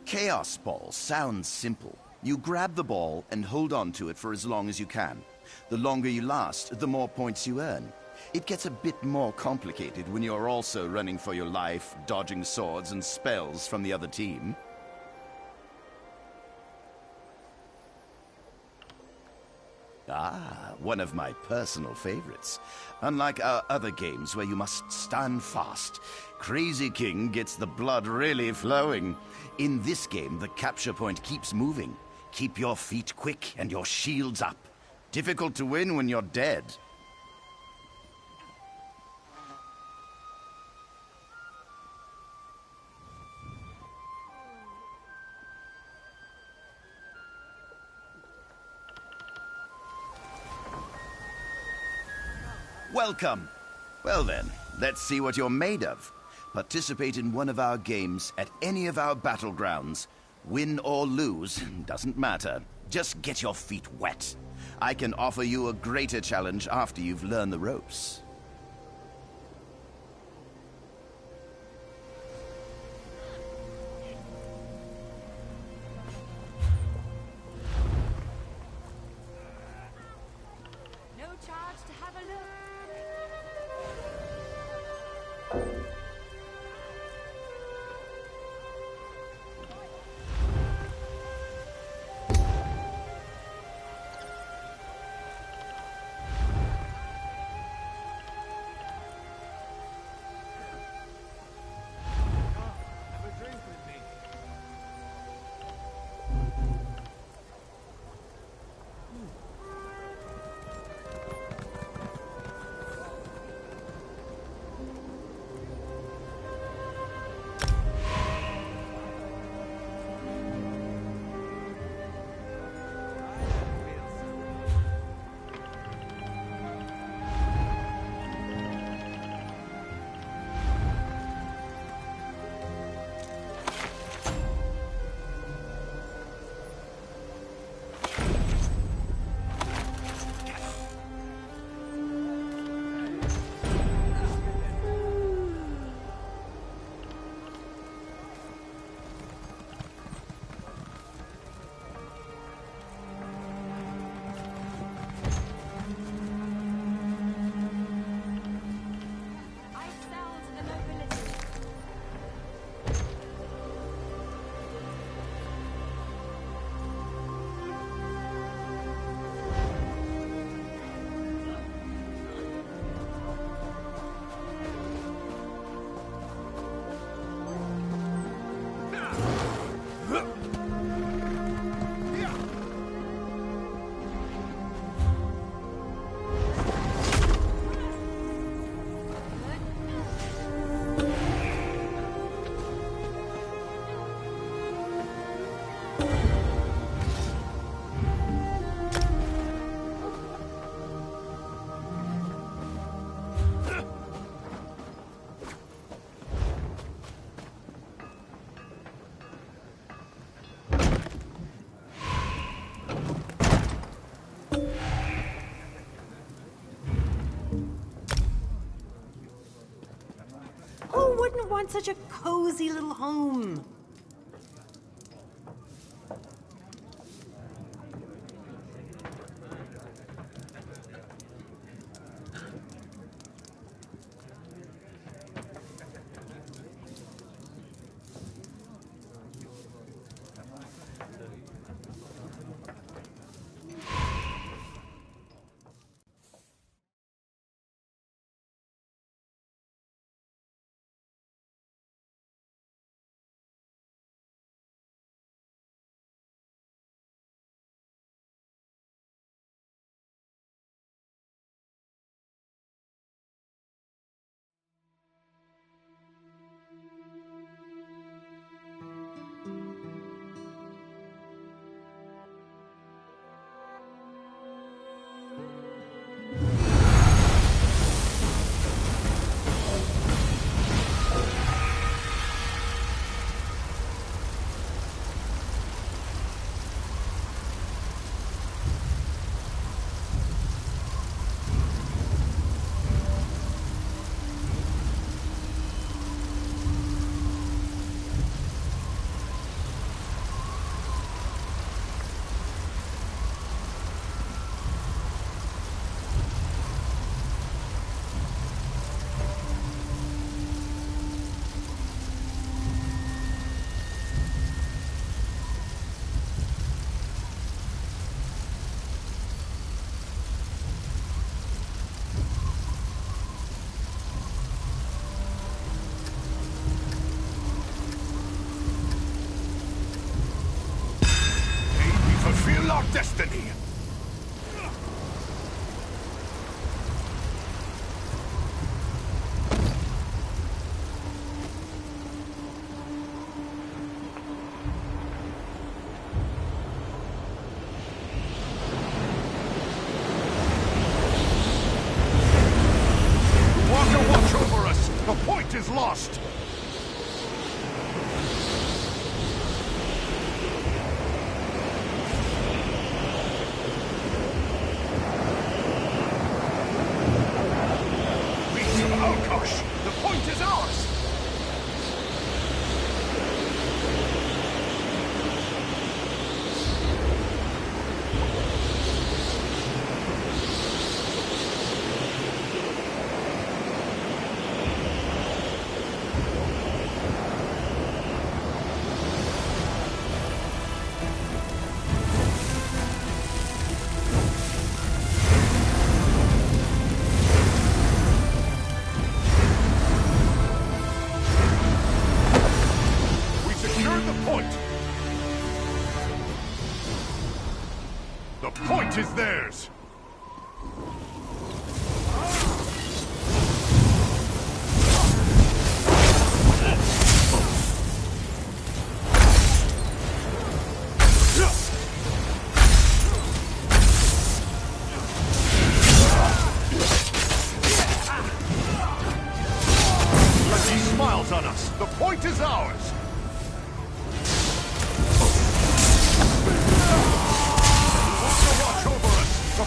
Chaos Ball sounds simple. You grab the ball and hold on to it for as long as you can. The longer you last, the more points you earn. It gets a bit more complicated when you're also running for your life, dodging swords and spells from the other team. Ah, one of my personal favorites. Unlike our other games where you must stand fast, Crazy King gets the blood really flowing. In this game, the capture point keeps moving. Keep your feet quick and your shields up. Difficult to win when you're dead. Welcome. Well then, let's see what you're made of. Participate in one of our games at any of our battlegrounds. Win or lose, doesn't matter. Just get your feet wet. I can offer you a greater challenge after you've learned the ropes. No charge to have a look. Who wouldn't want such a cozy little home? Fulfill our destiny! point is theirs. He smiles on us. The point is ours. Watch over us. The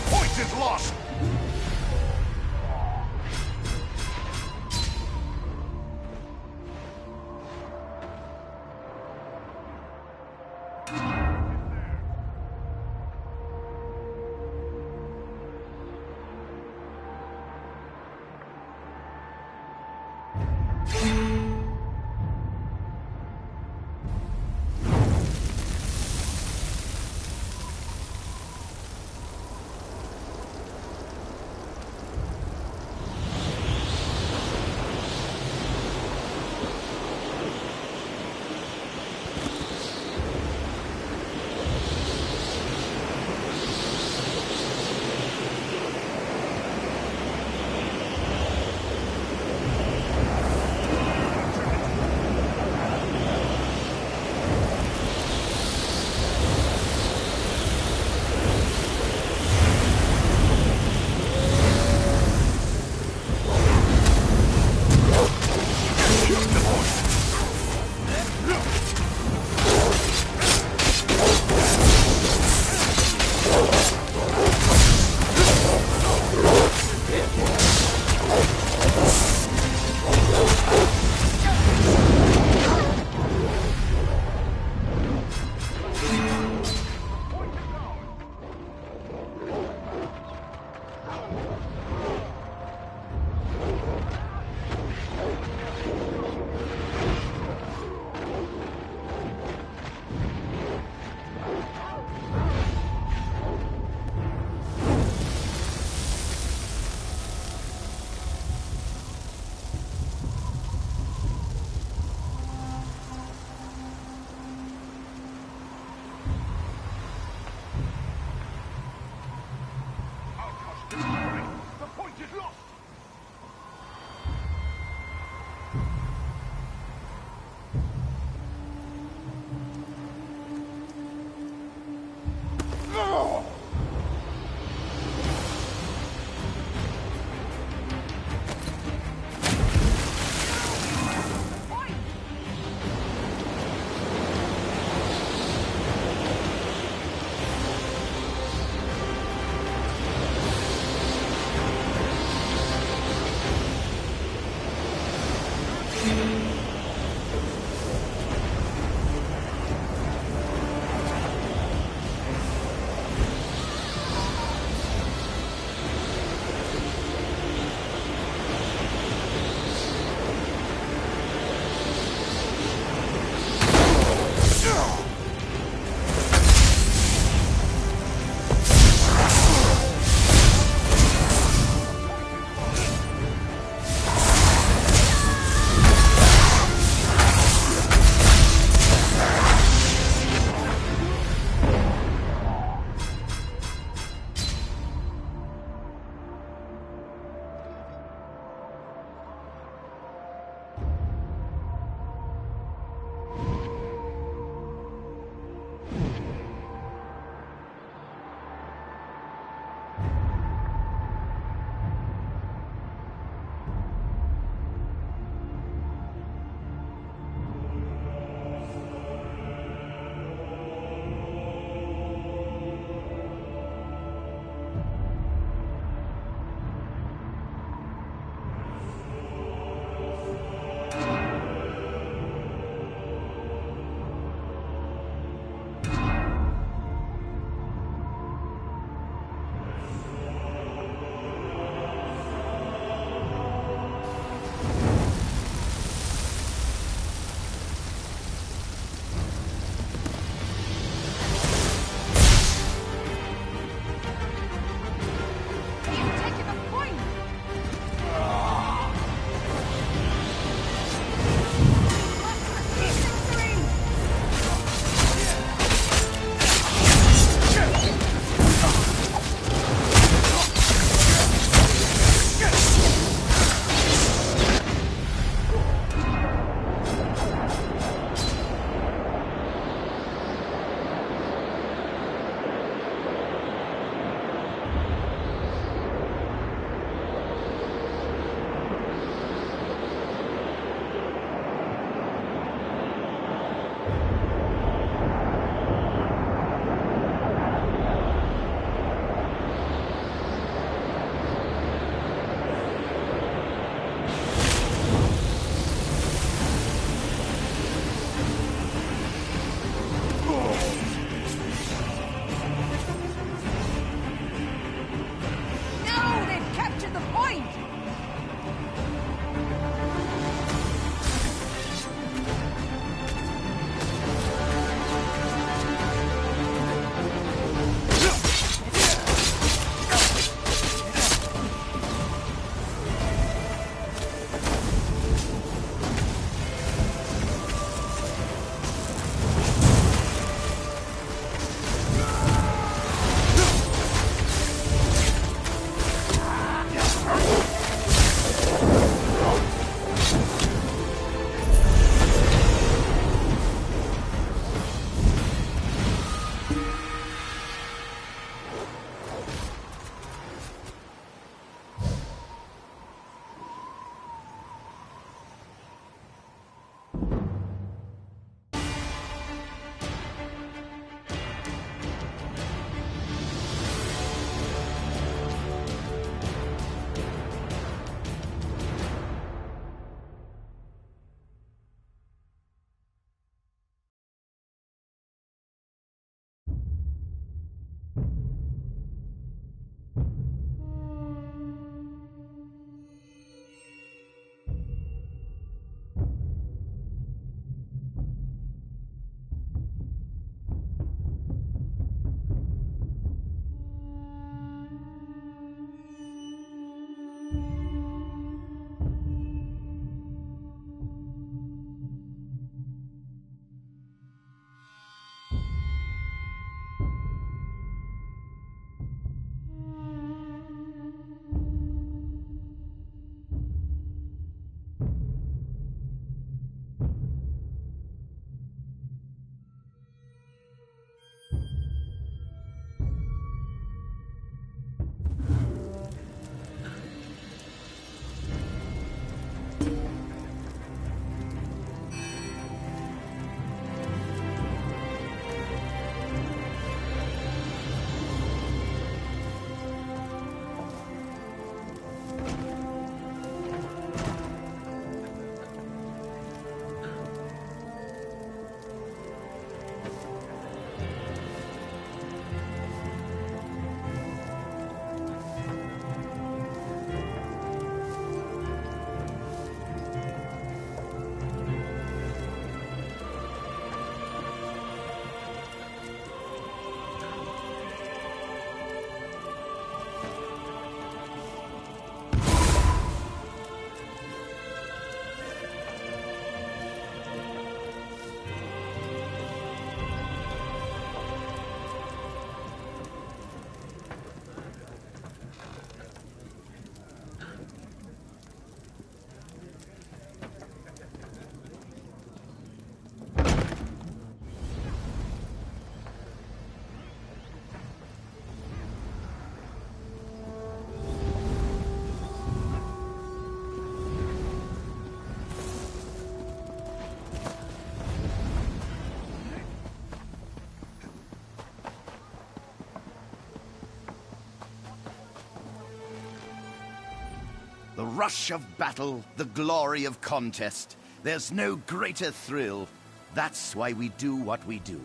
The rush of battle, the glory of contest. There's no greater thrill. That's why we do what we do.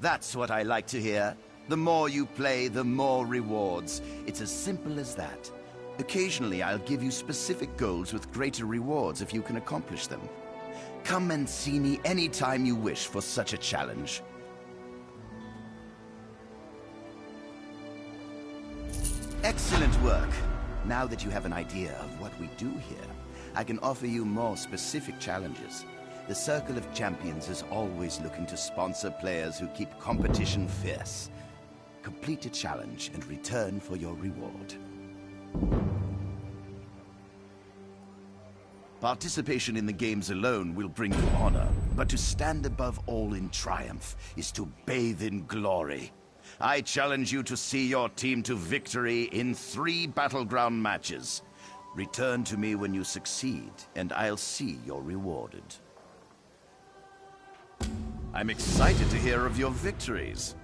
That's what I like to hear. The more you play, the more rewards. It's as simple as that. Occasionally, I'll give you specific goals with greater rewards if you can accomplish them. Come and see me anytime you wish for such a challenge. Excellent work. Now that you have an idea of what we do here, I can offer you more specific challenges. The Circle of Champions is always looking to sponsor players who keep competition fierce. Complete a challenge and return for your reward. Participation in the games alone will bring you honor, but to stand above all in triumph is to bathe in glory. I challenge you to see your team to victory in 3 battleground matches. Return to me when you succeed, and I'll see you're rewarded. I'm excited to hear of your victories.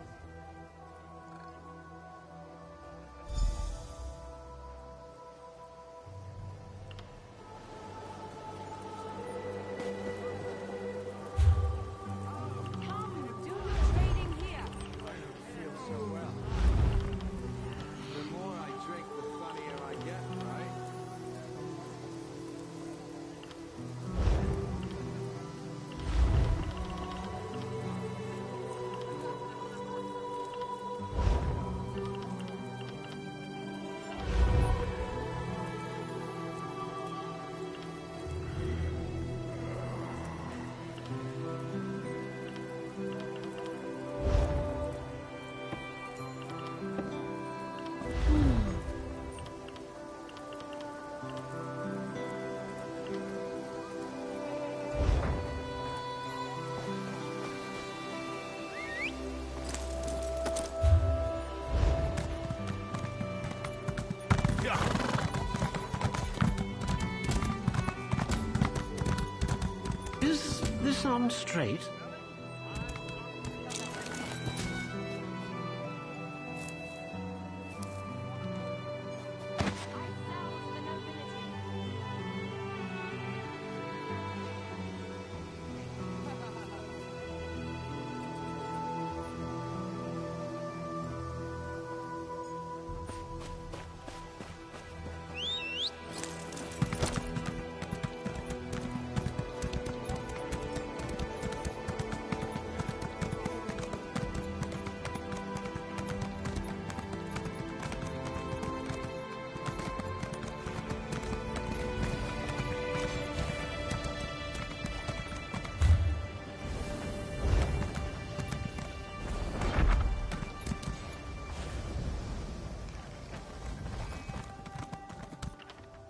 Is this arm straight?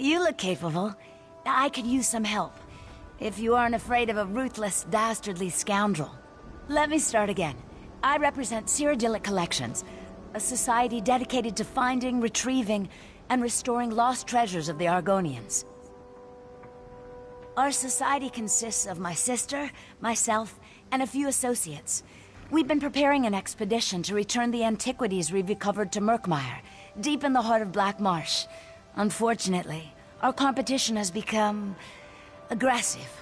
You look capable. I could use some help. If you aren't afraid of a ruthless, dastardly scoundrel. Let me start again. I represent Cyrodiilic Collections, a society dedicated to finding, retrieving, and restoring lost treasures of the Argonians. Our society consists of my sister, myself, and a few associates. We've been preparing an expedition to return the antiquities we've recovered to Murkmire, deep in the heart of Black Marsh. Unfortunately, our competition has become aggressive.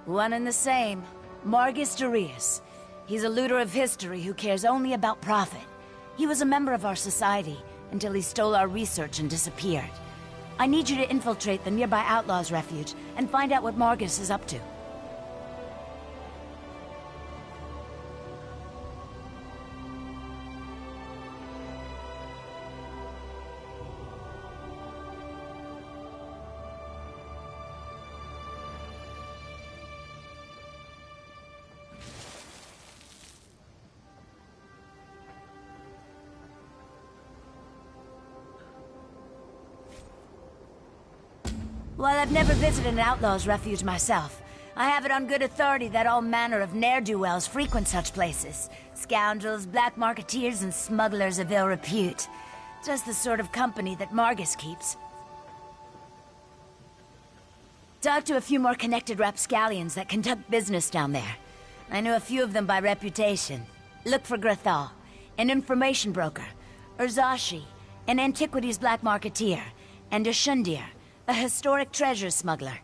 One and the same. Margus Darius. He's a looter of history who cares only about profit. He was a member of our society until he stole our research and disappeared. I need you to infiltrate the nearby Outlaws' refuge and find out what Margus is up to. While I've never visited an outlaw's refuge myself, I have it on good authority that all manner of ne'er-do-wells frequent such places. Scoundrels, black marketeers, and smugglers of ill repute. Just the sort of company that Margus keeps. Talk to a few more connected rapscallions that conduct business down there. I know a few of them by reputation. Look for Grathal, an information broker, Urzashi, an antiquities black marketeer, and Ashundir, a historic treasure smuggler.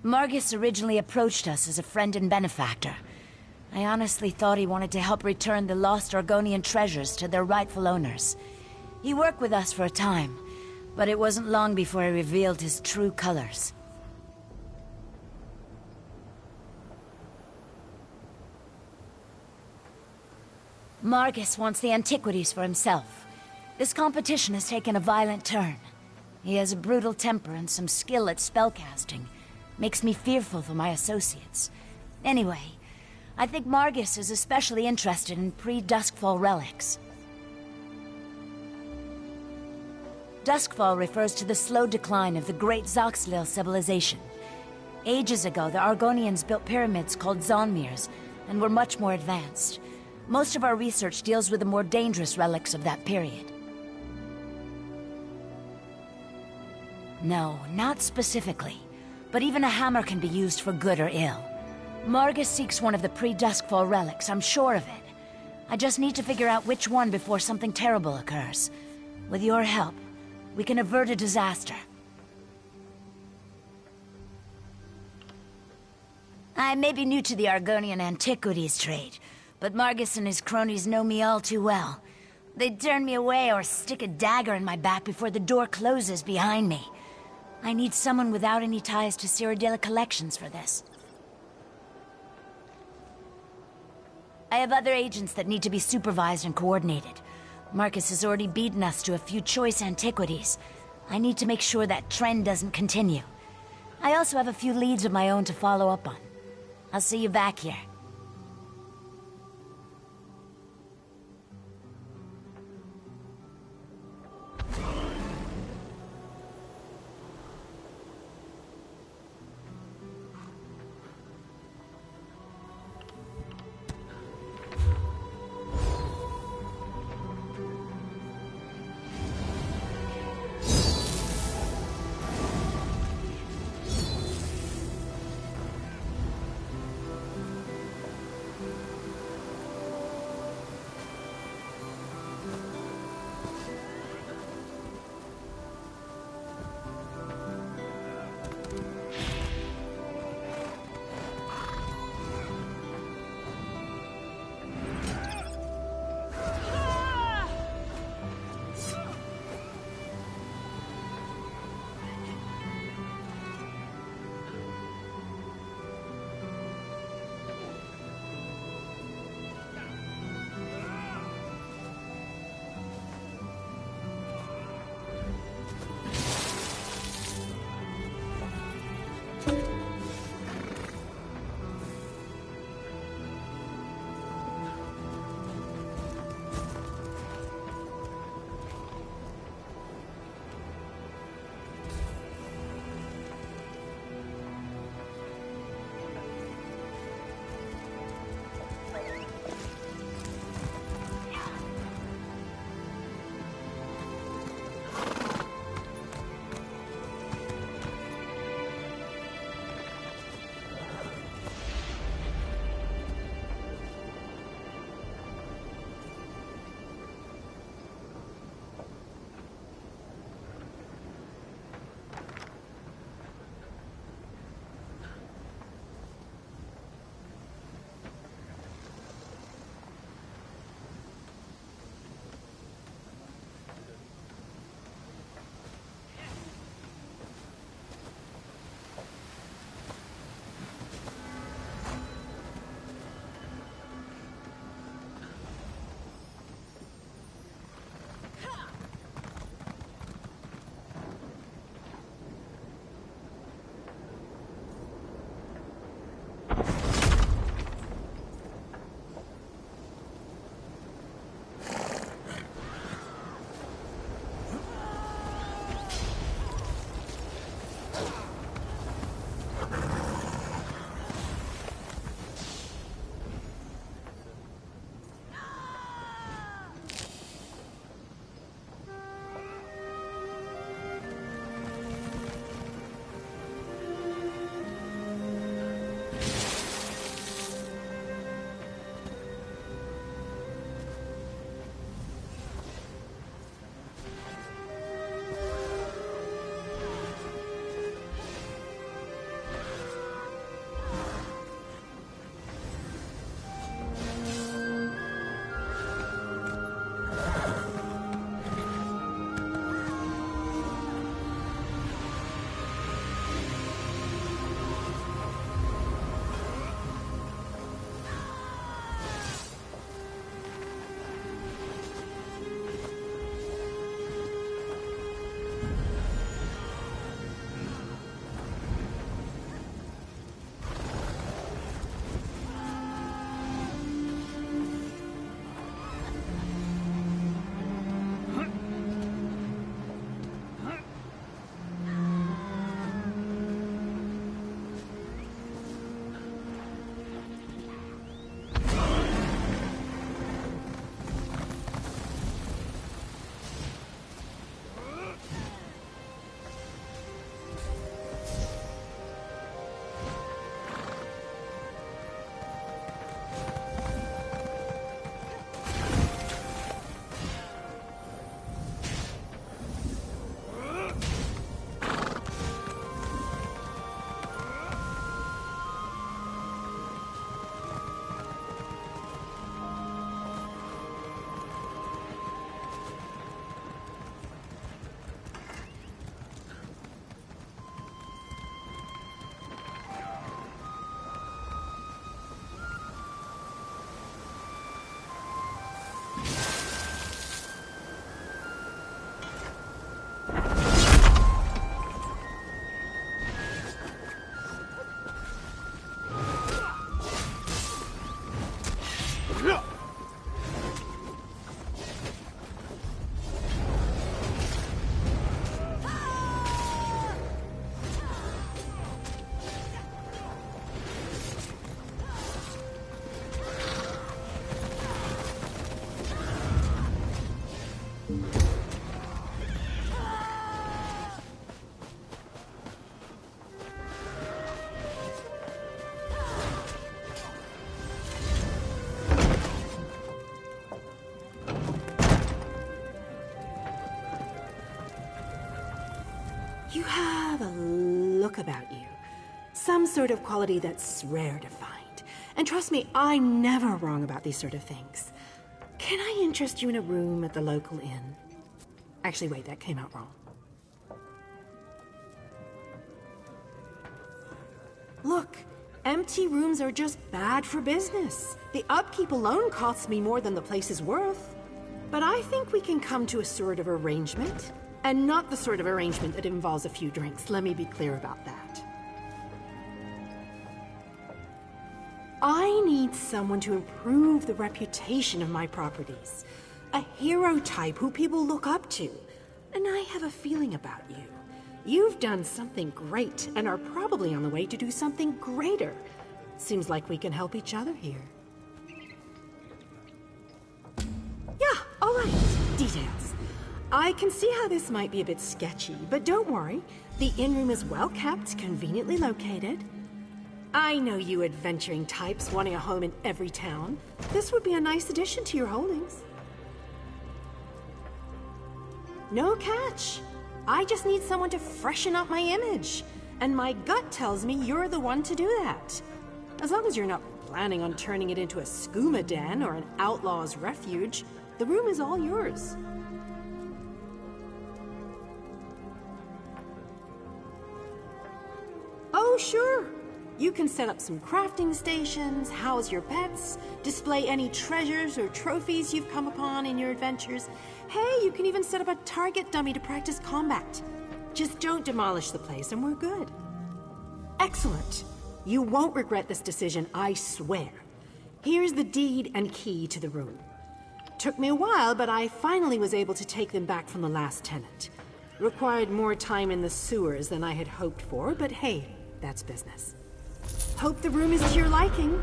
Margus originally approached us as a friend and benefactor. I honestly thought he wanted to help return the lost Argonian treasures to their rightful owners. He worked with us for a time, but it wasn't long before he revealed his true colors. Margus wants the antiquities for himself. This competition has taken a violent turn. He has a brutal temper and some skill at spellcasting. Makes me fearful for my associates. Anyway, I think Margus is especially interested in pre-Duskfall relics. Duskfall refers to the slow decline of the great Zoxlil civilization. Ages ago, the Argonians built pyramids called Zonmirs, and were much more advanced. Most of our research deals with the more dangerous relics of that period. No, not specifically. But even a hammer can be used for good or ill. Margus seeks one of the pre-Duskfall relics, I'm sure of it. I just need to figure out which one before something terrible occurs. With your help, we can avert a disaster. I may be new to the Argonian antiquities trade, but Margus and his cronies know me all too well. They'd turn me away or stick a dagger in my back before the door closes behind me. I need someone without any ties to Cyrodiilic Collections for this. I have other agents that need to be supervised and coordinated. Marcus has already beaten us to a few choice antiquities. I need to make sure that trend doesn't continue. I also have a few leads of my own to follow up on. I'll see you back here. look about you. Some sort of quality that's rare to find. And trust me, I'm never wrong about these sort of things. Can I interest you in a room at the local inn? Actually, wait, that came out wrong. Look, empty rooms are just bad for business. The upkeep alone costs me more than the place is worth. But I think we can come to a sort of arrangement. And not the sort of arrangement that involves a few drinks. Let me be clear about that. I need someone to improve the reputation of my properties. A hero type who people look up to. And I have a feeling about you. You've done something great and are probably on the way to do something greater. Seems like we can help each other here. Yeah, all right. Details. I can see how this might be a bit sketchy, but don't worry. The inn room is well kept, conveniently located. I know you adventuring types wanting a home in every town. This would be a nice addition to your holdings. No catch. I just need someone to freshen up my image. And my gut tells me you're the one to do that. As long as you're not planning on turning it into a skooma den or an outlaw's refuge, the room is all yours. Oh, sure. You can set up some crafting stations, house your pets, display any treasures or trophies you've come upon in your adventures. Hey, you can even set up a target dummy to practice combat. Just don't demolish the place and we're good. Excellent. You won't regret this decision, I swear. Here's the deed and key to the room. Took me a while, but I finally was able to take them back from the last tenant. Required more time in the sewers than I had hoped for, but hey, that's business. Hope the room is to your liking.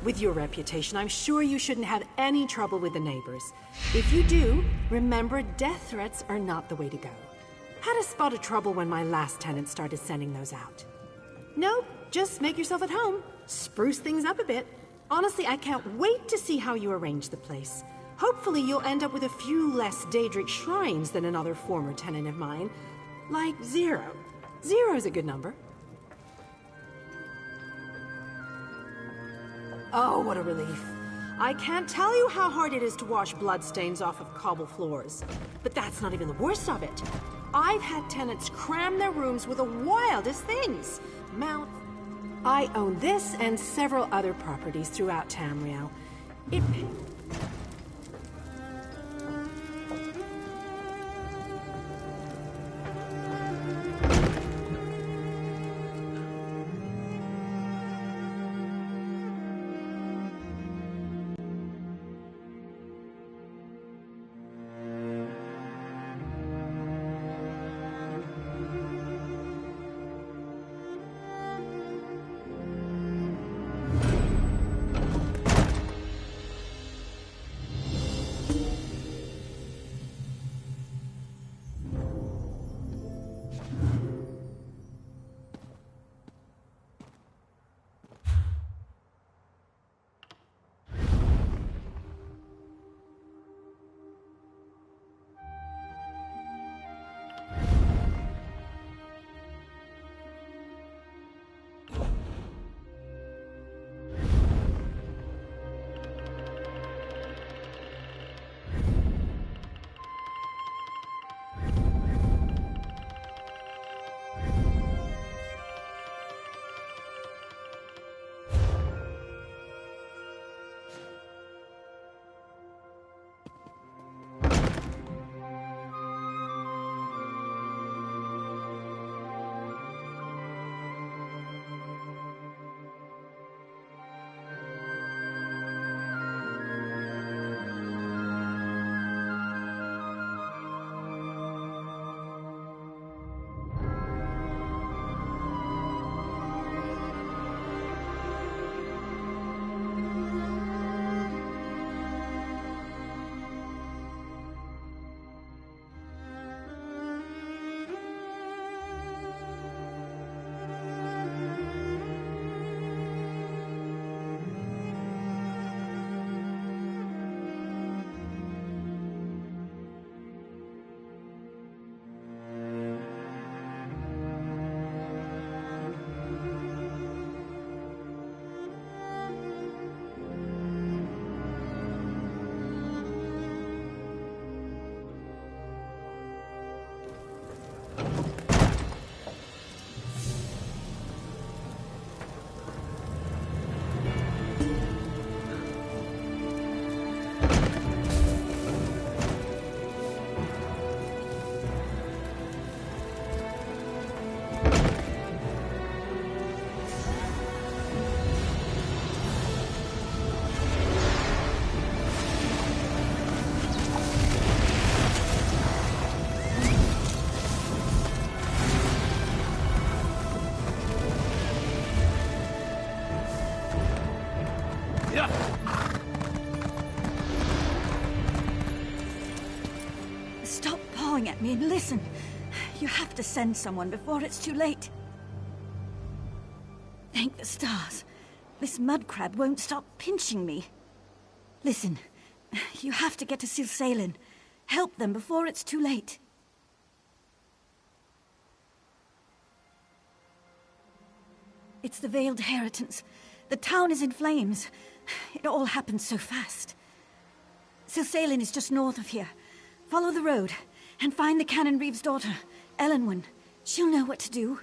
With your reputation, I'm sure you shouldn't have any trouble with the neighbors. If you do, remember death threats are not the way to go. Had a spot of trouble when my last tenant started sending those out. Nope, just make yourself at home. Spruce things up a bit. Honestly, I can't wait to see how you arrange the place. Hopefully you'll end up with a few less Daedric shrines than another former tenant of mine. Like 0. 0's a good number. Oh, what a relief. I can't tell you how hard it is to wash bloodstains off of cobble floors. But that's not even the worst of it. I've had tenants cram their rooms with the wildest things. I own this and several other properties throughout Tamriel. Queen, listen. You have to send someone before it's too late. Thank the stars. This mud crab won't stop pinching me. Listen, you have to get to Silsalin. Help them before it's too late. It's the Veiled Heritance. The town is in flames. It all happened so fast. Silsalin is just north of here. Follow the road, and find the Canon Reeve's daughter, Elenwen. She'll know what to do.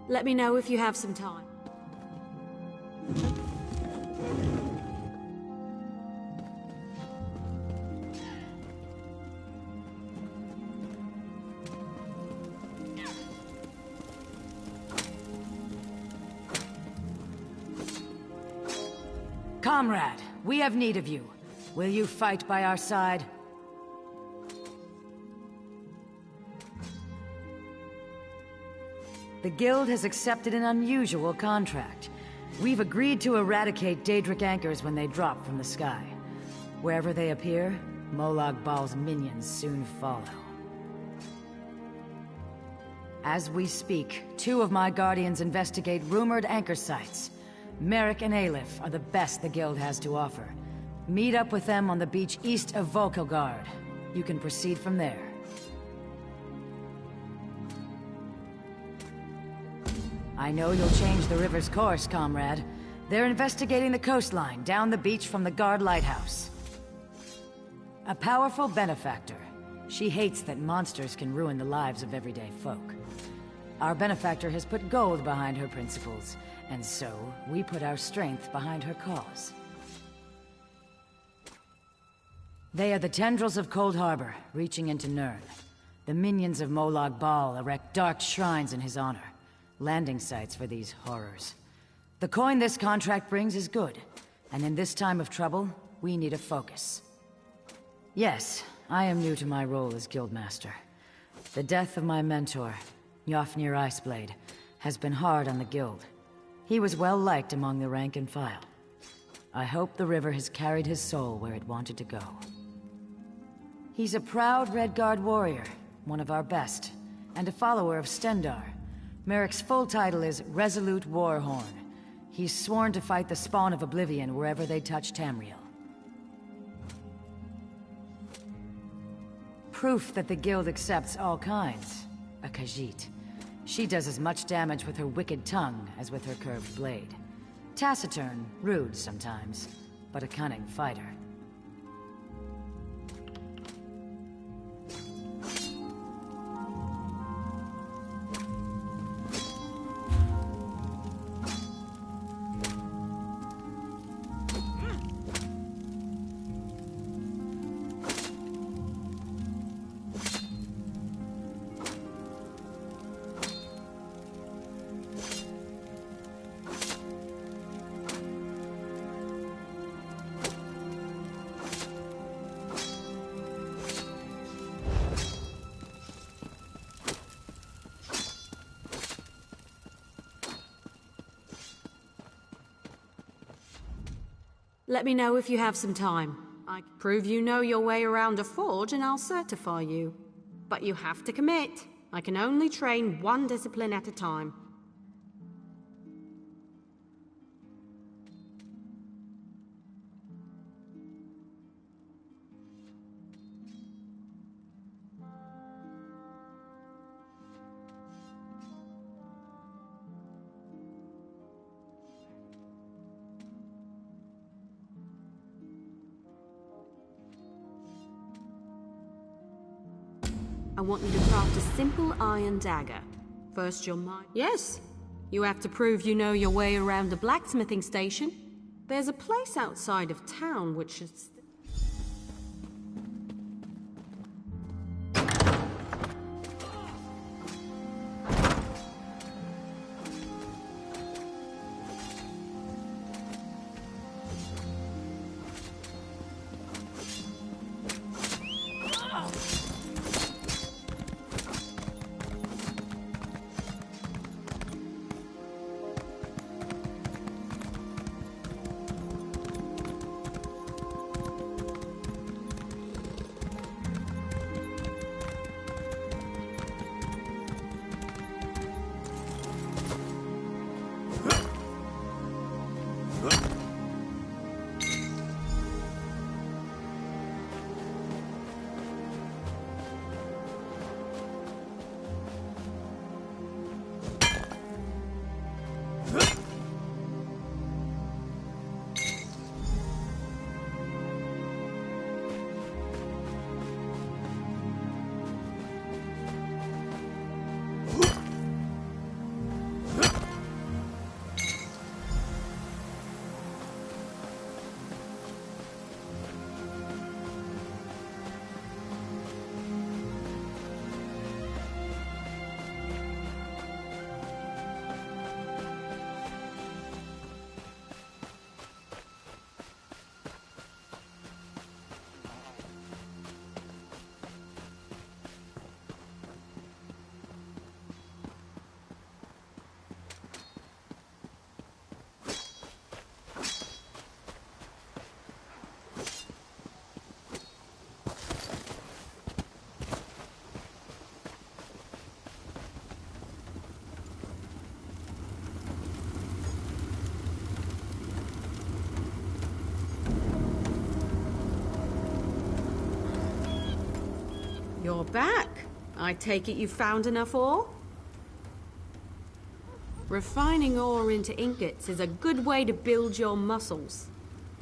Let me know if you have some time. Comrade, we have need of you. Will you fight by our side? The Guild has accepted an unusual contract. We've agreed to eradicate Daedric anchors when they drop from the sky. Wherever they appear, Molag Bal's minions soon follow. As we speak, 2 of my Guardians investigate rumored anchor sites. Merrick and Aleph are the best the Guild has to offer. Meet up with them on the beach east of Volkelgard. You can proceed from there. I know you'll change the river's course, comrade. They're investigating the coastline down the beach from the Guard Lighthouse. A powerful benefactor. She hates that monsters can ruin the lives of everyday folk. Our benefactor has put gold behind her principles, and so we put our strength behind her cause. They are the tendrils of Cold Harbor, reaching into Nirn. The minions of Molag Bal erect dark shrines in his honor. Landing sites for these horrors. The coin this contract brings is good, and in this time of trouble, we need a focus. Yes, I am new to my role as Guildmaster. The death of my mentor, Yofnir Iceblade, has been hard on the Guild. He was well liked among the rank and file. I hope the river has carried his soul where it wanted to go. He's a proud Redguard warrior, one of our best, and a follower of Stendarr. Merrick's full title is Resolute Warhorn. He's sworn to fight the spawn of Oblivion wherever they touch Tamriel. Proof that the Guild accepts all kinds. A Khajiit. She does as much damage with her wicked tongue as with her curved blade. Taciturn, rude sometimes, but a cunning fighter. Let me know if you have some time. I can prove you know your way around a forge and I'll certify you. But you have to commit. I can only train one discipline at a time. I want you to craft a simple iron dagger. First you'll mine... Yes! You have to prove you know your way around the blacksmithing station. There's a place outside of town which is... You're back. I take it you found enough ore? Refining ore into ingots is a good way to build your muscles.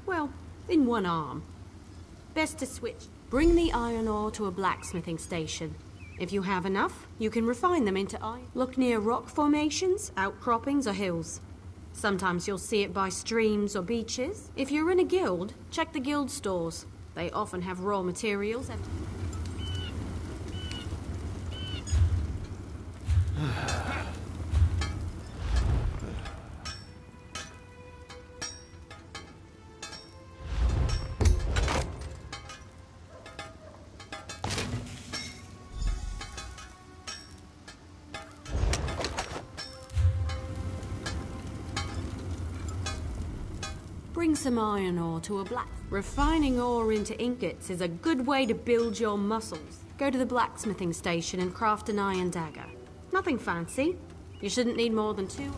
Well, in one arm. Best to switch. Bring the iron ore to a blacksmithing station. If you have enough, you can refine them into iron. Look near rock formations, outcroppings, or hills. Sometimes you'll see it by streams or beaches. If you're in a guild, check the guild stores. They often have raw materials and... Bring some iron ore to a black... Refining ore into ingots is a good way to build your muscles. Go to the blacksmithing station and craft an iron dagger. Nothing fancy. You shouldn't need more than 2.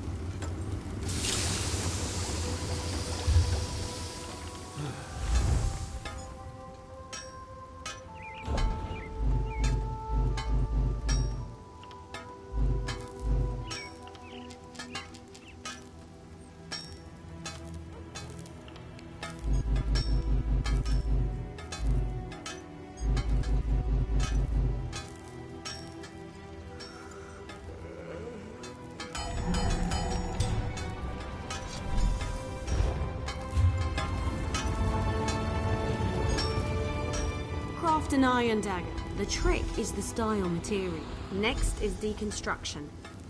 Craft an iron dagger. The trick is the style material. Next is deconstruction.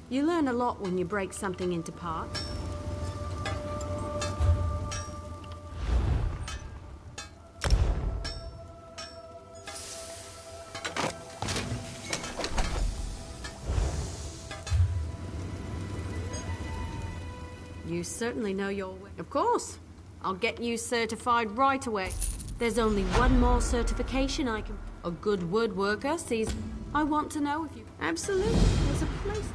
You learn a lot when you break something into parts. You certainly know your way. Of course. I'll get you certified right away. There's only one more certification I can... A good woodworker sees... I want to know if you... Absolutely. There's a place...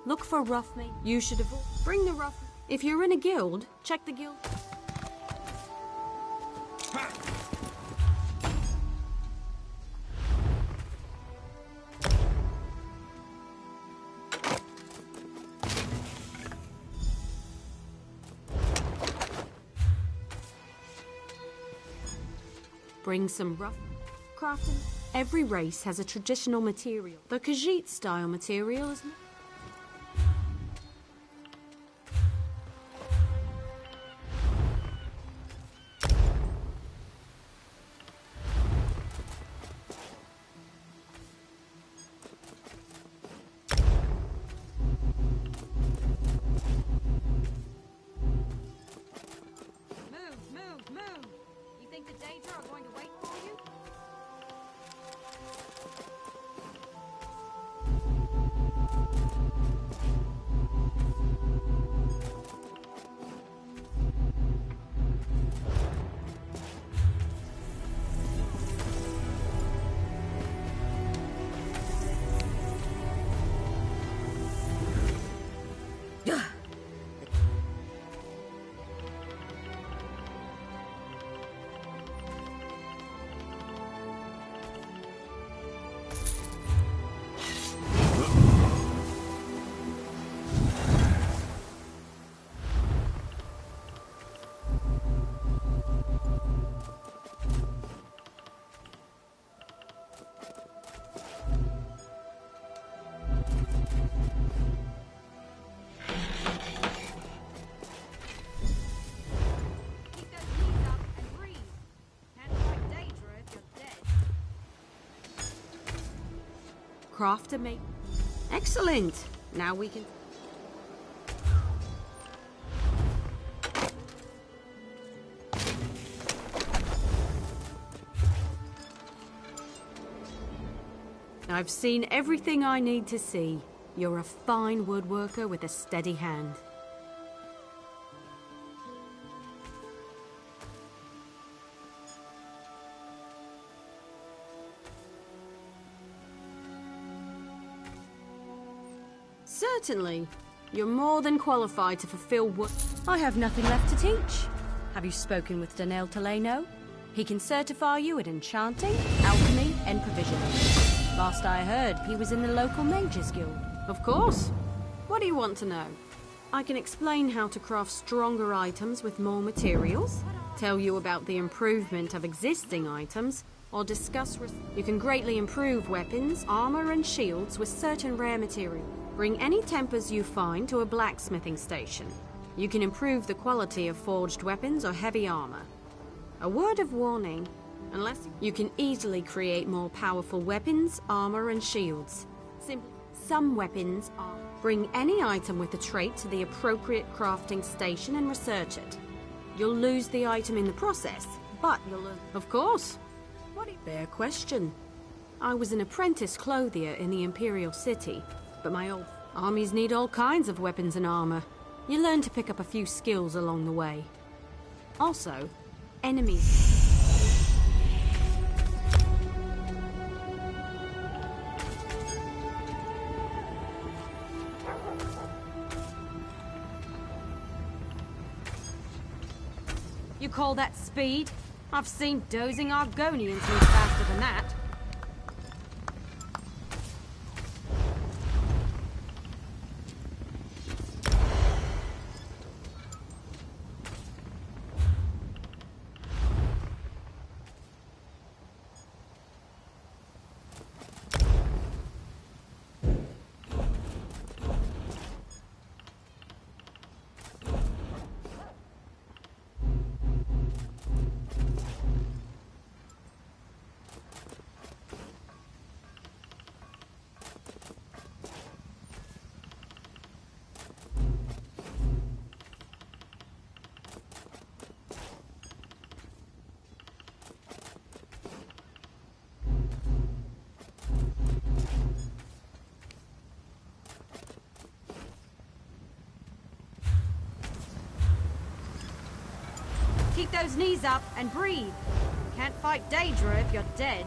Look for rough meat. You should avoid. Bring the rough. If you're in a guild, check the guild. Bring some rough crafting. Every race has a traditional material. The Khajiit style material is. Move! You think the Daedra are going to wait for you? Craft a mate. Excellent! Now we can... I've seen everything I need to see. You're a fine woodworker with a steady hand. Certainly. You're more than qualified to fulfill what... I have nothing left to teach. Have you spoken with Danel Taleno? He can certify you at enchanting, alchemy, and provisioning. Last I heard, he was in the local mages guild. Of course. What do you want to know? I can explain how to craft stronger items with more materials, tell you about the improvement of existing items, or discuss... You can greatly improve weapons, armor, and shields with certain rare material. Bring any tempers you find to a blacksmithing station. You can improve the quality of forged weapons or heavy armor. A word of warning, unless you can easily create more powerful weapons, armor, and shields. Some weapons are... Bring any item with a trait to the appropriate crafting station and research it. You'll lose the item in the process, but you'll learn... Of course. Fair question. I was an apprentice clothier in the Imperial City, but my old armies need all kinds of weapons and armor. You learn to pick up a few skills along the way. Also, enemies. You call that speed? I've seen dozing Argonians move faster than that. Keep those knees up and breathe. Can't fight Daedra if you're dead.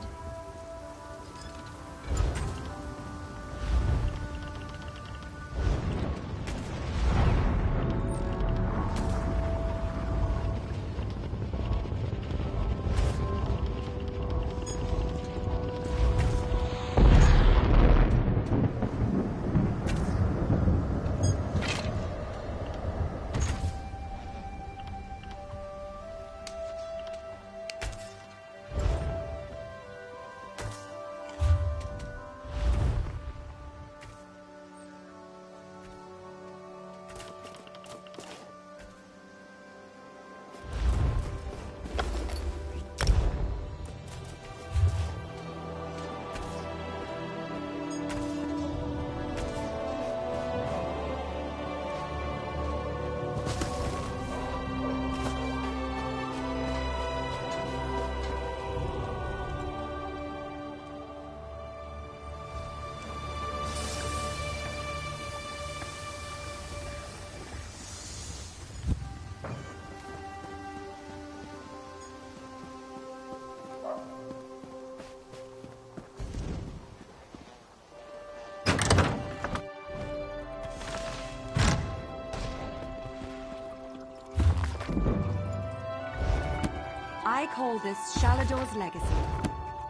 I call this Shalador's legacy.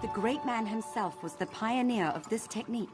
The great man himself was the pioneer of this technique.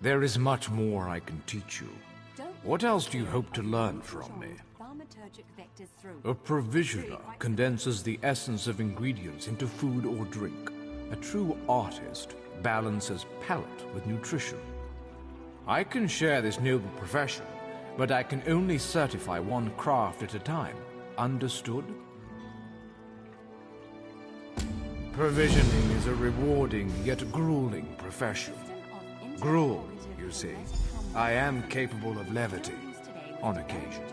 There is much more I can teach you. What else do you hope to learn from me? A provisioner condenses the essence of ingredients into food or drink. A true artist balances palate with nutrition. I can share this noble profession, but I can only certify one craft at a time. Understood? Provisioning is a rewarding yet grueling profession. Gruel, you see. I am capable of levity, on occasion.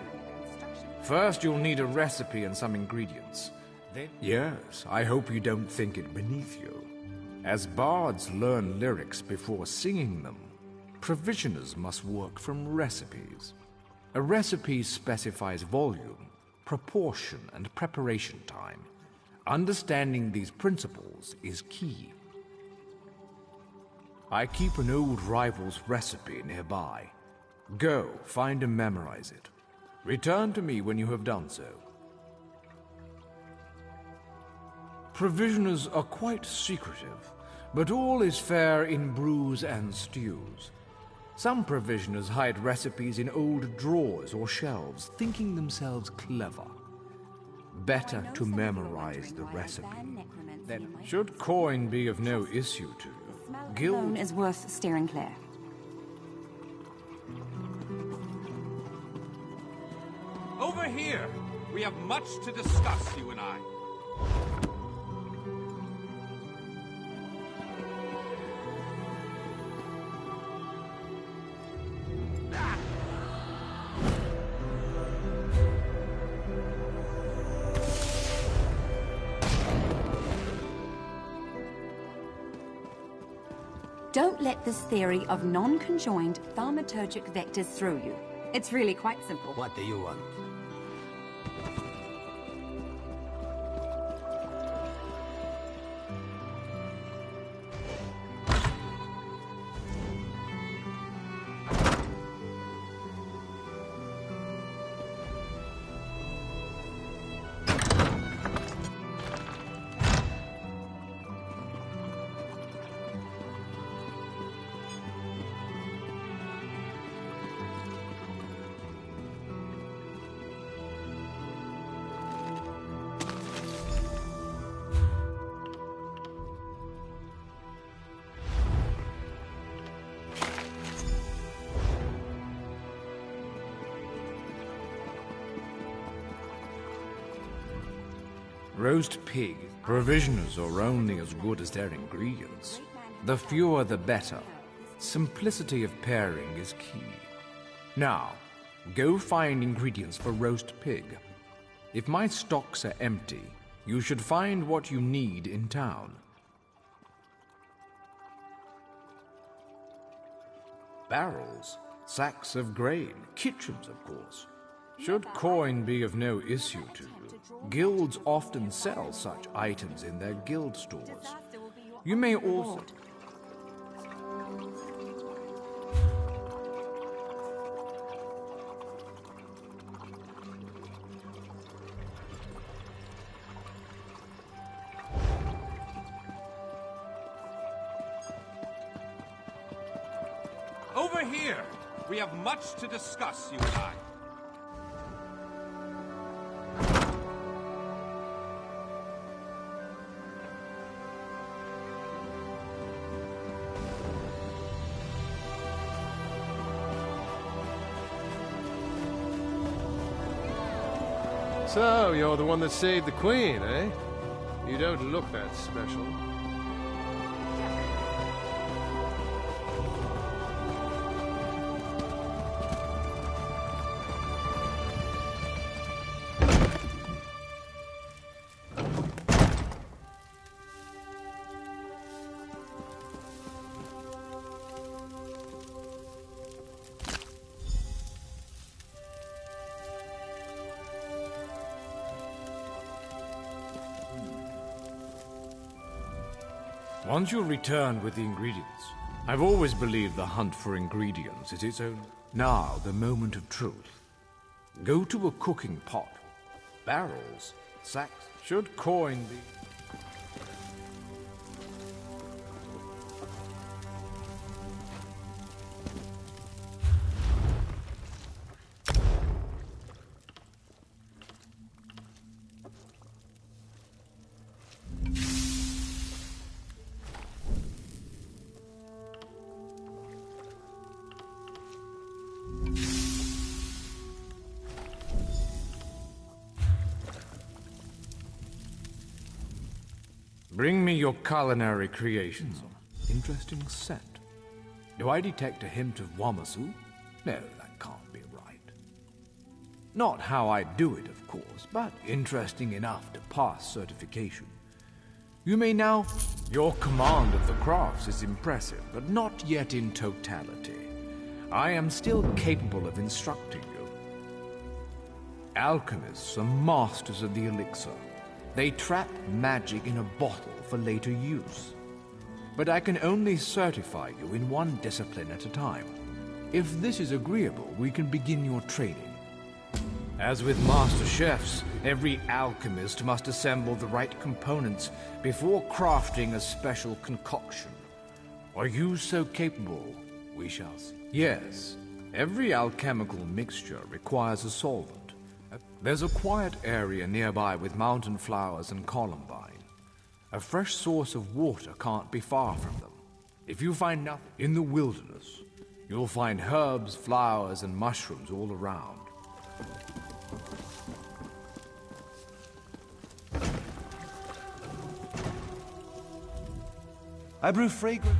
First, you'll need a recipe and some ingredients. Then... Yes, I hope you don't think it beneath you. As bards learn lyrics before singing them, provisioners must work from recipes. A recipe specifies volume, proportion, and preparation time. Understanding these principles is key. I keep an old rival's recipe nearby. Go, find and memorize it. Return to me when you have done so. Provisioners are quite secretive, but all is fair in brews and stews. Some provisioners hide recipes in old drawers or shelves, thinking themselves clever. Better to memorize the recipe. Then, should coin be of no issue to you, Alone is worth steering clear. Over here! We have much to discuss, you and I. Don't let this theory of non-conjoined thaumaturgic vectors throw you. It's really quite simple. What do you want? Roast pig. Provisioners are only as good as their ingredients. The fewer the better. Simplicity of pairing is key. Now, go find ingredients for roast pig. If my stocks are empty, you should find what you need in town. Barrels, sacks of grain, kitchens, of course. Should coin be of no issue to you, guilds often sell such items in their guild stores. You may also... Over here! We have much to discuss, you and I. So, you're the one that saved the Queen, eh? You don't look that special. Once you're returned with the ingredients, I've always believed the hunt for ingredients is its own. Now, the moment of truth. Go to a cooking pot. Barrels, sacks, should coin the... Bring me your culinary creations. Interesting scent. Do I detect a hint of Wamasu? No, that can't be right. Not how I do it, of course, but interesting enough to pass certification. You may now... Your command of the crafts is impressive, but not yet in totality. I am still capable of instructing you. Alchemists are masters of the elixir. They trap magic in a bottle for later use. But I can only certify you in one discipline at a time. If this is agreeable, we can begin your training. As with master chefs, every alchemist must assemble the right components before crafting a special concoction. Are you so capable? We shall see. Yes, every alchemical mixture requires a solvent. There's a quiet area nearby with mountain flowers and columbine. A fresh source of water can't be far from them. If you find nothing in the wilderness, you'll find herbs, flowers, and mushrooms all around. I brew fragrant...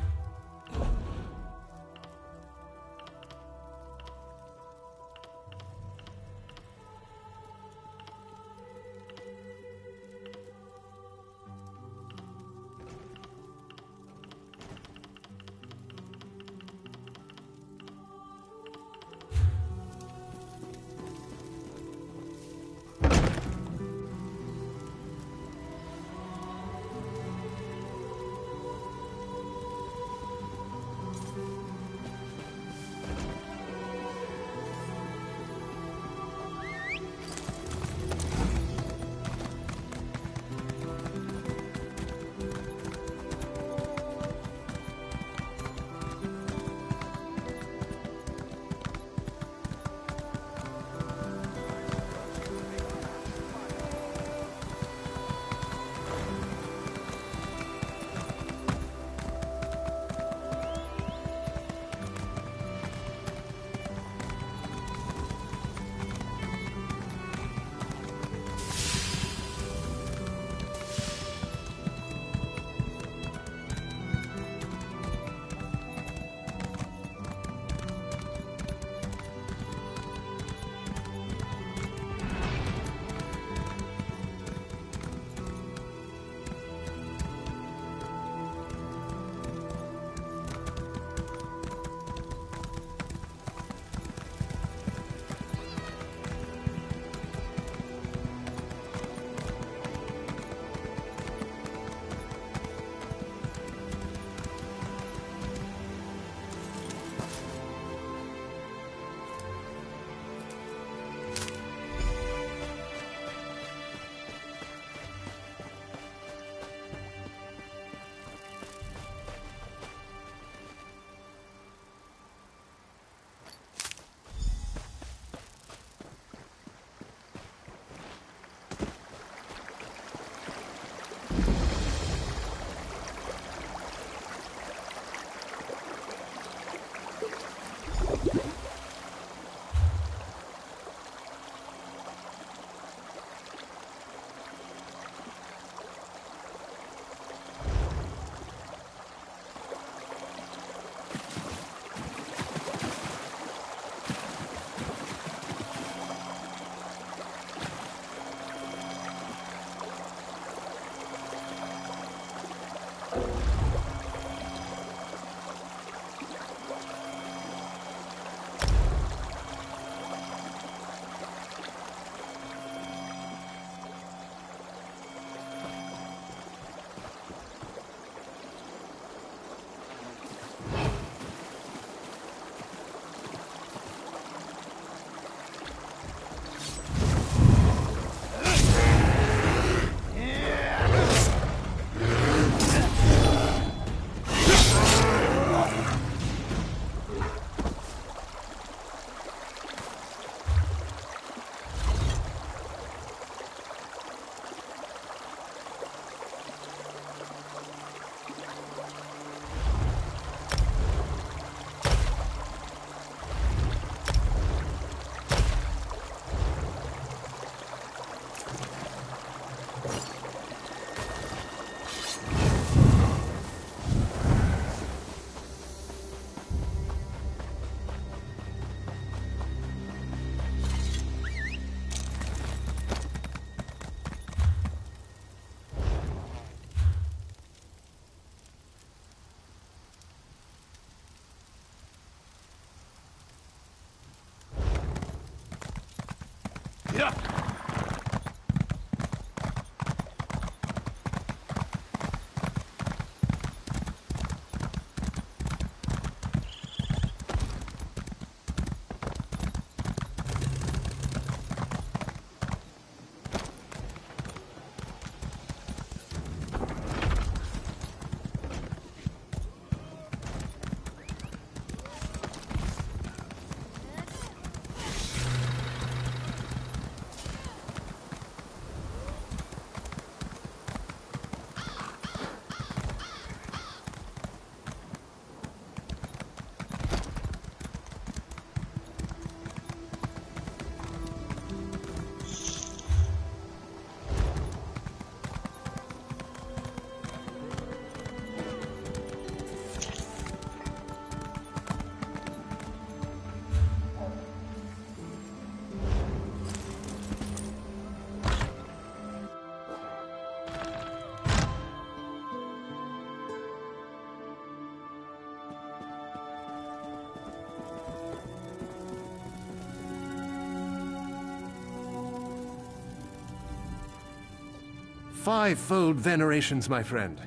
Fivefold venerations, my friend.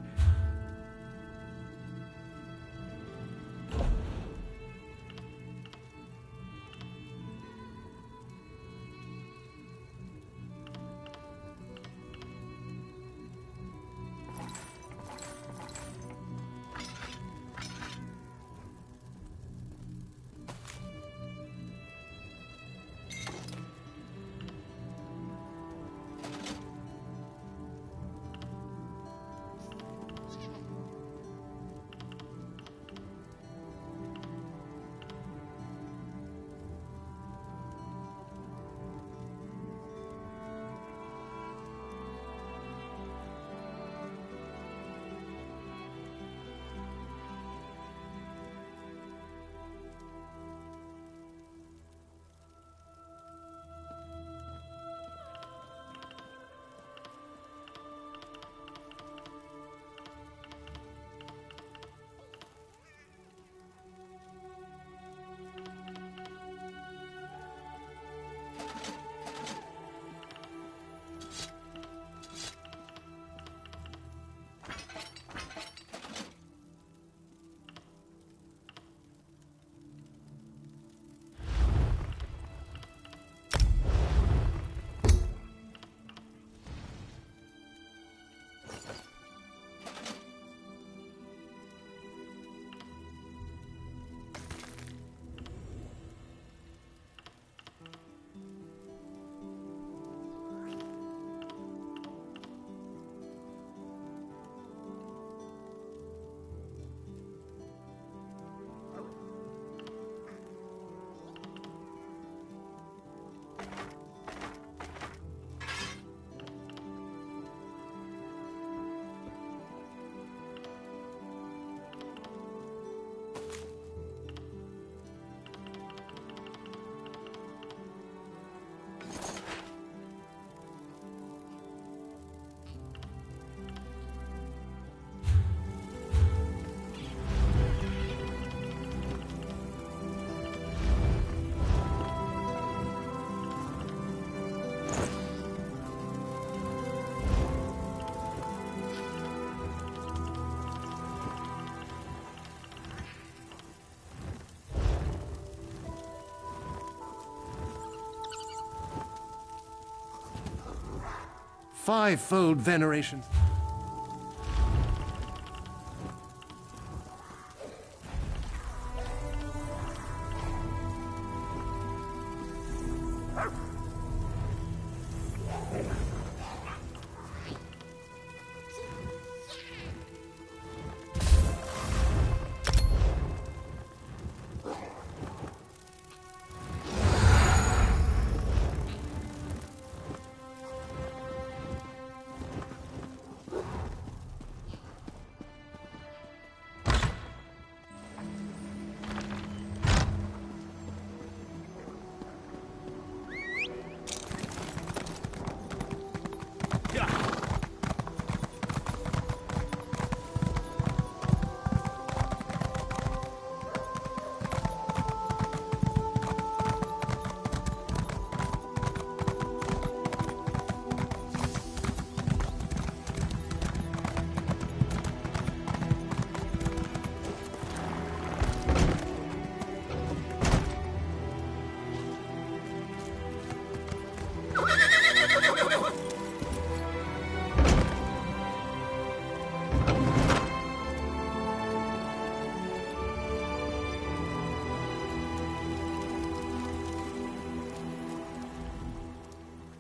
Fivefold veneration.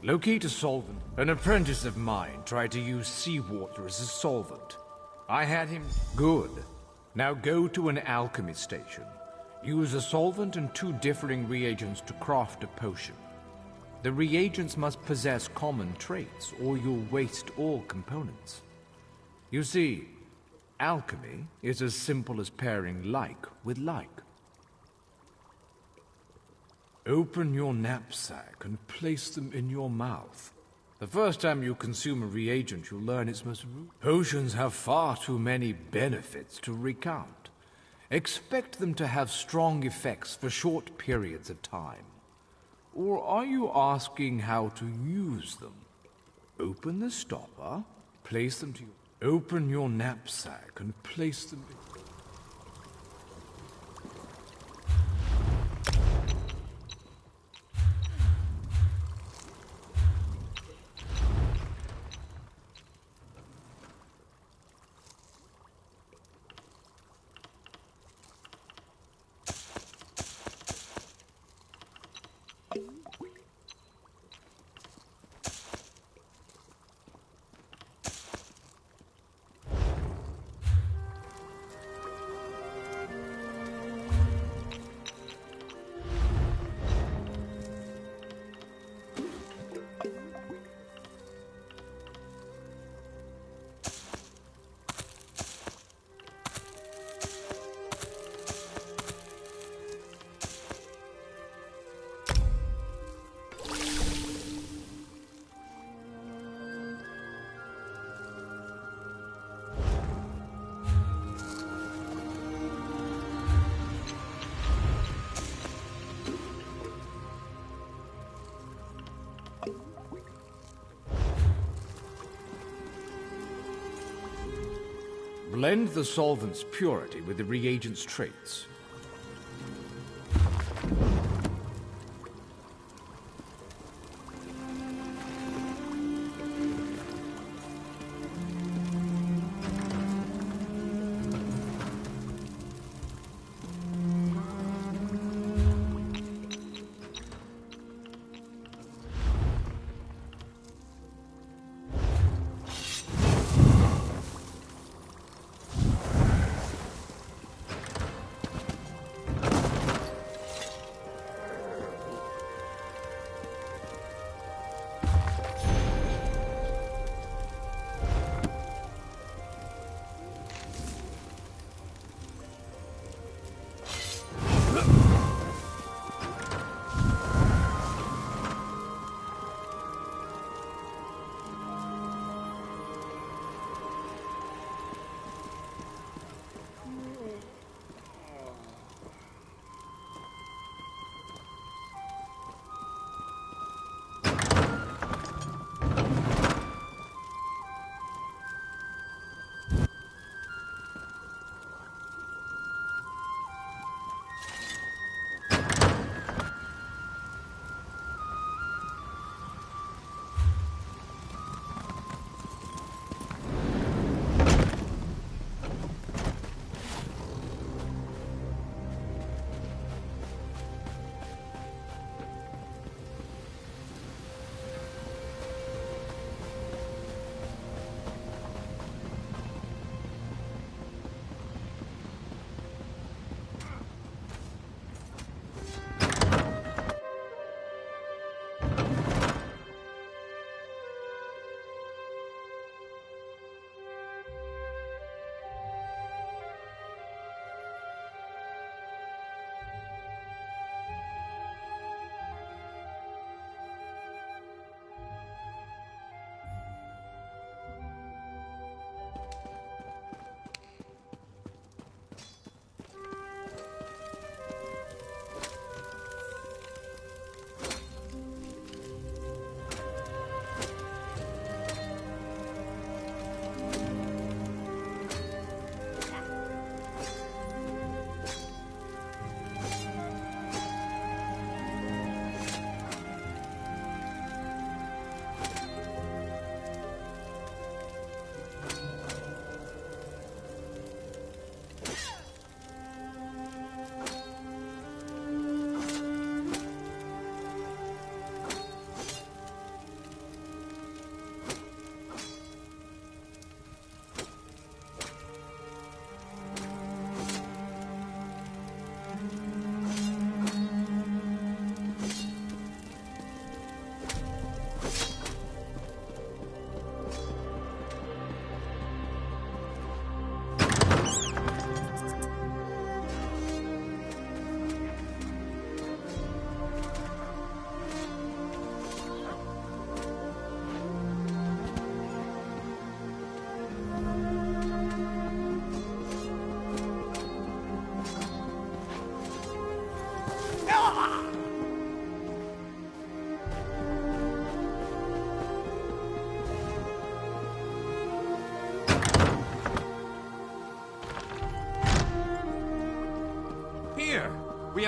Locate a solvent. An apprentice of mine tried to use seawater as a solvent. I had him... Good. Now go to an alchemy station. Use a solvent and 2 differing reagents to craft a potion. The reagents must possess common traits, or you'll waste all components. You see, alchemy is as simple as pairing like with like. Open your knapsack and place them in your mouth. The first time you consume a reagent, you'll learn its most... Potions have far too many benefits to recount. Expect them to have strong effects for short periods of time. Or are you asking how to use them? Open the stopper, place them to... Open your knapsack and place them... Blend the solvent's purity with the reagent's traits.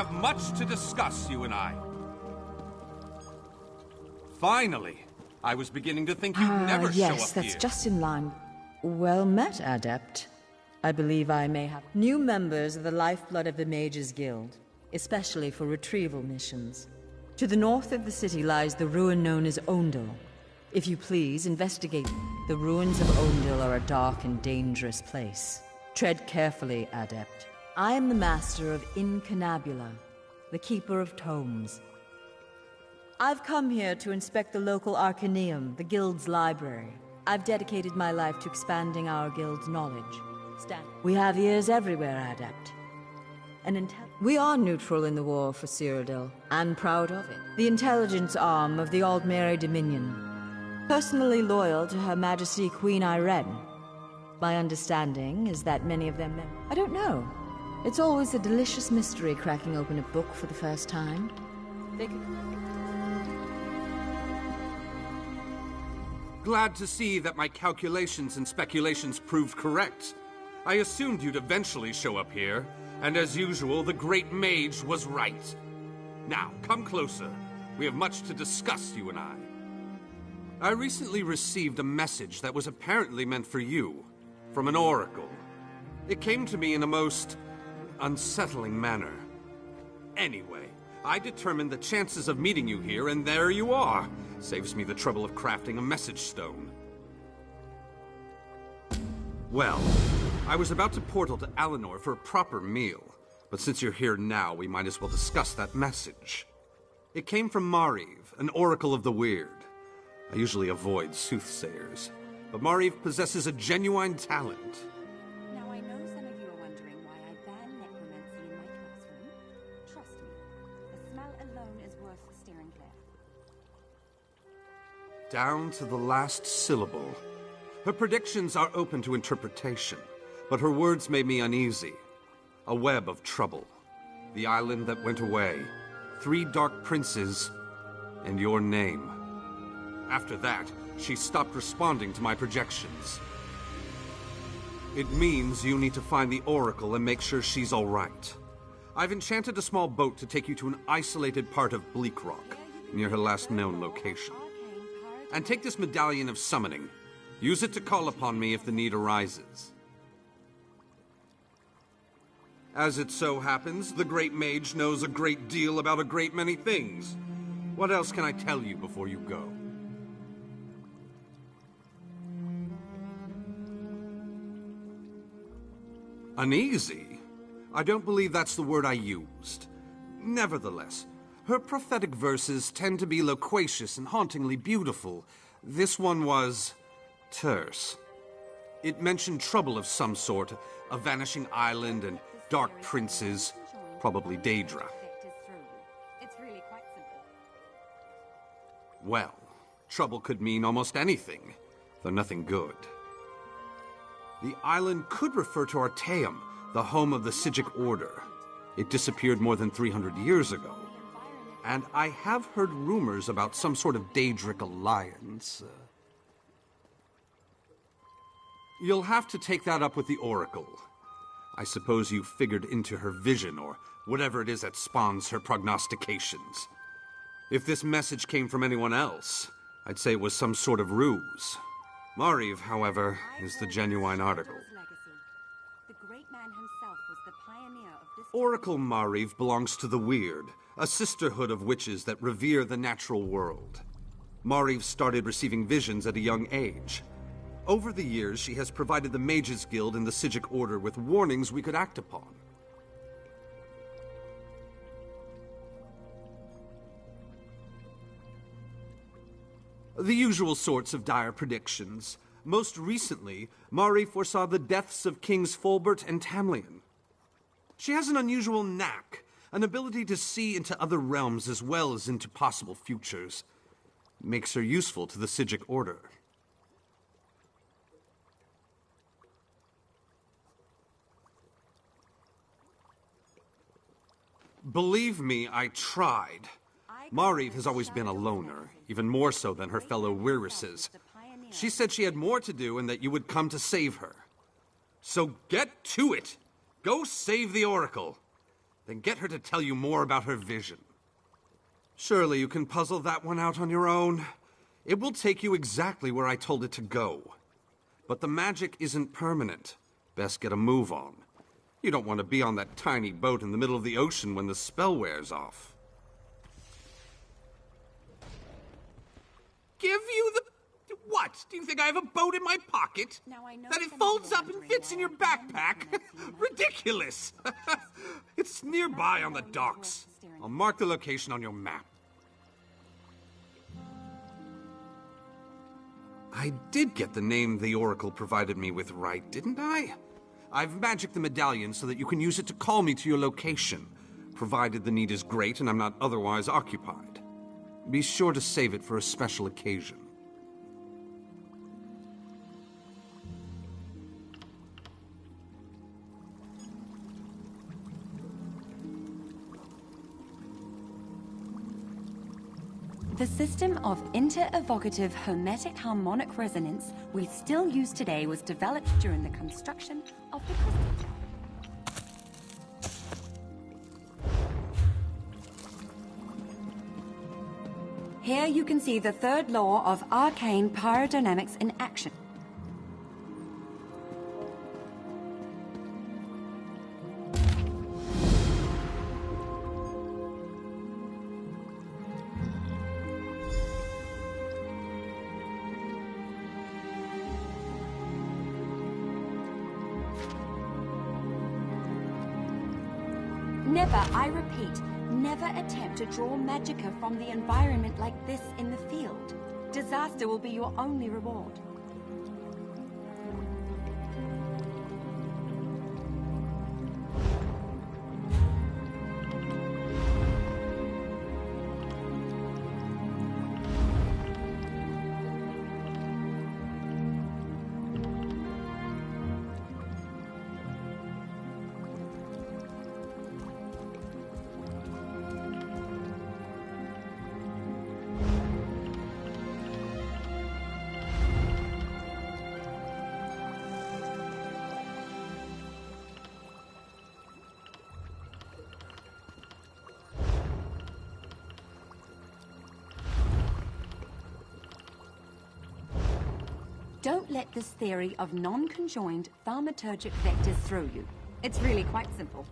have much to discuss, you and I. Finally! I was beginning to think you'd never show up yes, that's here. just in line. Well met, Adept. I believe I may have new members of the lifeblood of the Mages Guild, especially for retrieval missions. To the north of the city lies the ruin known as Ondil. If you please, investigate. The ruins of Ondil are a dark and dangerous place. Tread carefully, Adept. I am the master of Incunabula, the keeper of tomes. I've come here to inspect the local Arcaneum, the Guild's library. I've dedicated my life to expanding our Guild's knowledge. We have ears everywhere, Adept. We are neutral in the war for Cyrodiil, and proud of it. The intelligence arm of the Aldmeri Dominion. Personally loyal to Her Majesty Queen Irene. My understanding is that many of them... I don't know. It's always a delicious mystery cracking open a book for the first time. Glad to see that my calculations and speculations proved correct. I assumed you'd eventually show up here, and as usual, the Great Mage was right. Now, come closer. We have much to discuss, you and I. I recently received a message that was apparently meant for you, from an oracle. It came to me in a most unsettling manner. Anyway, I determined the chances of meeting you here, and there you are. Saves me the trouble of crafting a message stone. Well, I was about to portal to Alinor for a proper meal, but since you're here now, we might as well discuss that message. It came from Mariv, an oracle of the weird. I usually avoid soothsayers, but Mariv possesses a genuine talent. Now, I know some of you are wondering why I ban necromancy in my classroom. Trust me, the smell alone is worth steering clear. Down to the last syllable. Her predictions are open to interpretation, but her words made me uneasy. A web of trouble. The island that went away. 3 dark princes, and your name. After that, she stopped responding to my projections. It means you need to find the Oracle and make sure she's all right. I've enchanted a small boat to take you to an isolated part of Bleak Rock, near her last known location. And take this medallion of summoning. Use it to call upon me if the need arises. As it so happens, the Great Mage knows a great deal about a great many things. What else can I tell you before you go? Uneasy? I don't believe that's the word I used. Nevertheless, her prophetic verses tend to be loquacious and hauntingly beautiful. This one was terse. It mentioned trouble of some sort, a vanishing island and dark princes, probably Daedra. Well, trouble could mean almost anything, though nothing good. The island could refer to Artaeum, the home of the Sigic Order. It disappeared more than 300 years ago. And I have heard rumors about some sort of Daedric alliance. You'll have to take that up with the Oracle. I suppose you figured into her vision, or whatever it is that spawns her prognostications. If this message came from anyone else, I'd say it was some sort of ruse. Mariv, however, is the genuine article. Oracle Mariv belongs to the Weird, a sisterhood of witches that revere the natural world. Mariv started receiving visions at a young age. Over the years, she has provided the Mages Guild and the Sigic Order with warnings we could act upon. The usual sorts of dire predictions. Most recently, Mari foresaw the deaths of Kings Fulbert and Tamlian. She has an unusual knack, an ability to see into other realms as well as into possible futures. Makes her useful to the Sigic Order. Believe me, I tried. Mariv has always been a loner, even more so than her fellow Wirises. She said she had more to do and that you would come to save her. So get to it! Go save the Oracle! Then get her to tell you more about her vision. Surely you can puzzle that one out on your own. It will take you exactly where I told it to go. But the magic isn't permanent. Best get a move on. You don't want to be on that tiny boat in the middle of the ocean when the spell wears off. Give you the... What? Do you think I have a boat in my pocket? That it folds up and fits in your backpack? Ridiculous! It's nearby on the docks. I'll mark the location on your map. I did get the name the Oracle provided me with right, didn't I? I've magicked the medallion so that you can use it to call me to your location, provided the need is great and I'm not otherwise occupied. Be sure to save it for a special occasion. The system of inter-evocative hermetic harmonic resonance we still use today was developed during the construction of the crystal jar. Here you can see the third law of arcane pyrodynamics in action. Never, I repeat, never attempt to draw magicka from the environment like this in the field. Disaster will be your only reward. Don't let this theory of non-conjoined thaumaturgic vectors throw you. It's really quite simple.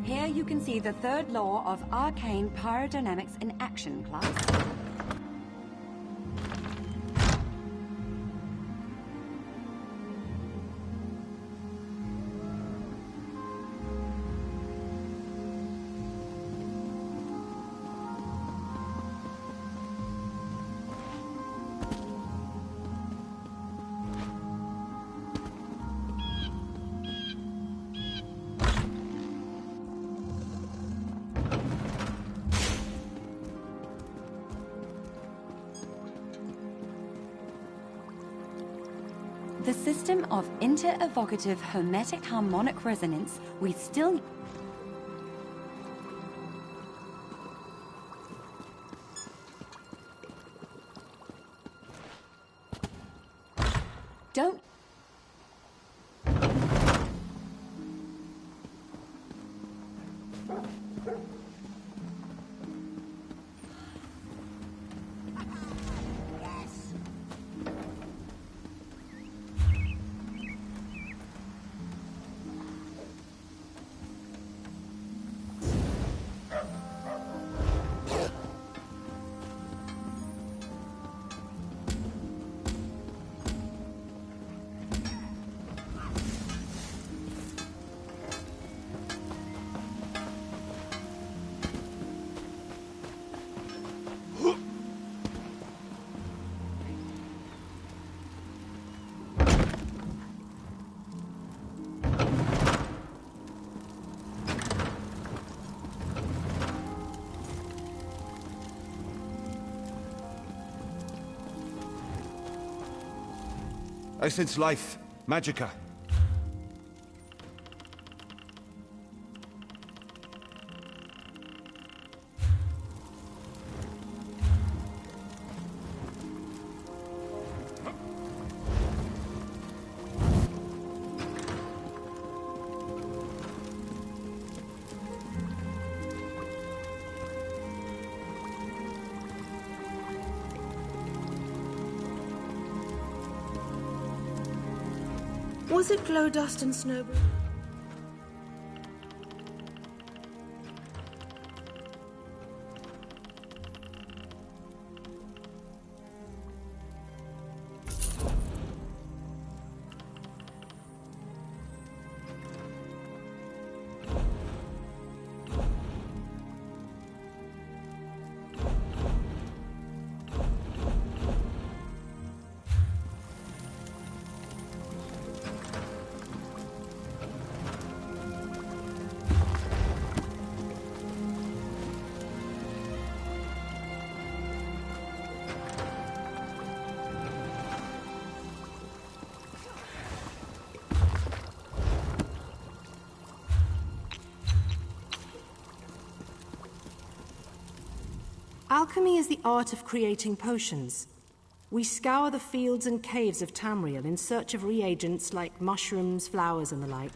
Here you can see the third law of arcane pyrodynamics in action, class. The system of inter-evocative hermetic harmonic resonance we still... Don't... I sense life. Magicka. Was it glow dust and snowball? Alchemy is the art of creating potions. We scour the fields and caves of Tamriel in search of reagents like mushrooms, flowers, and the like.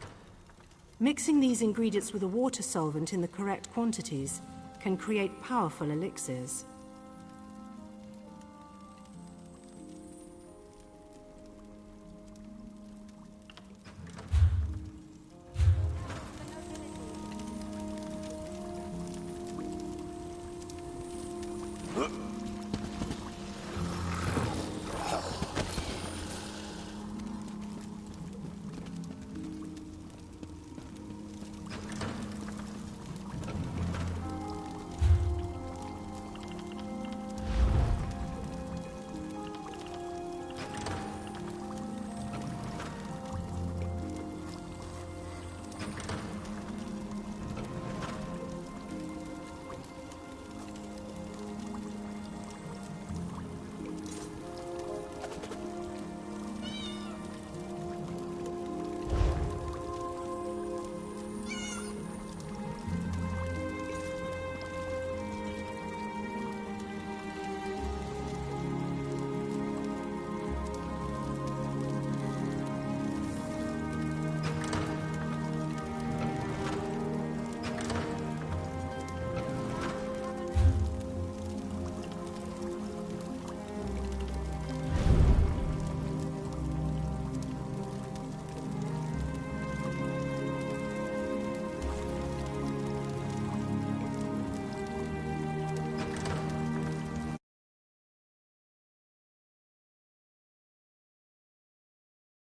Mixing these ingredients with a water solvent in the correct quantities can create powerful elixirs. Huh?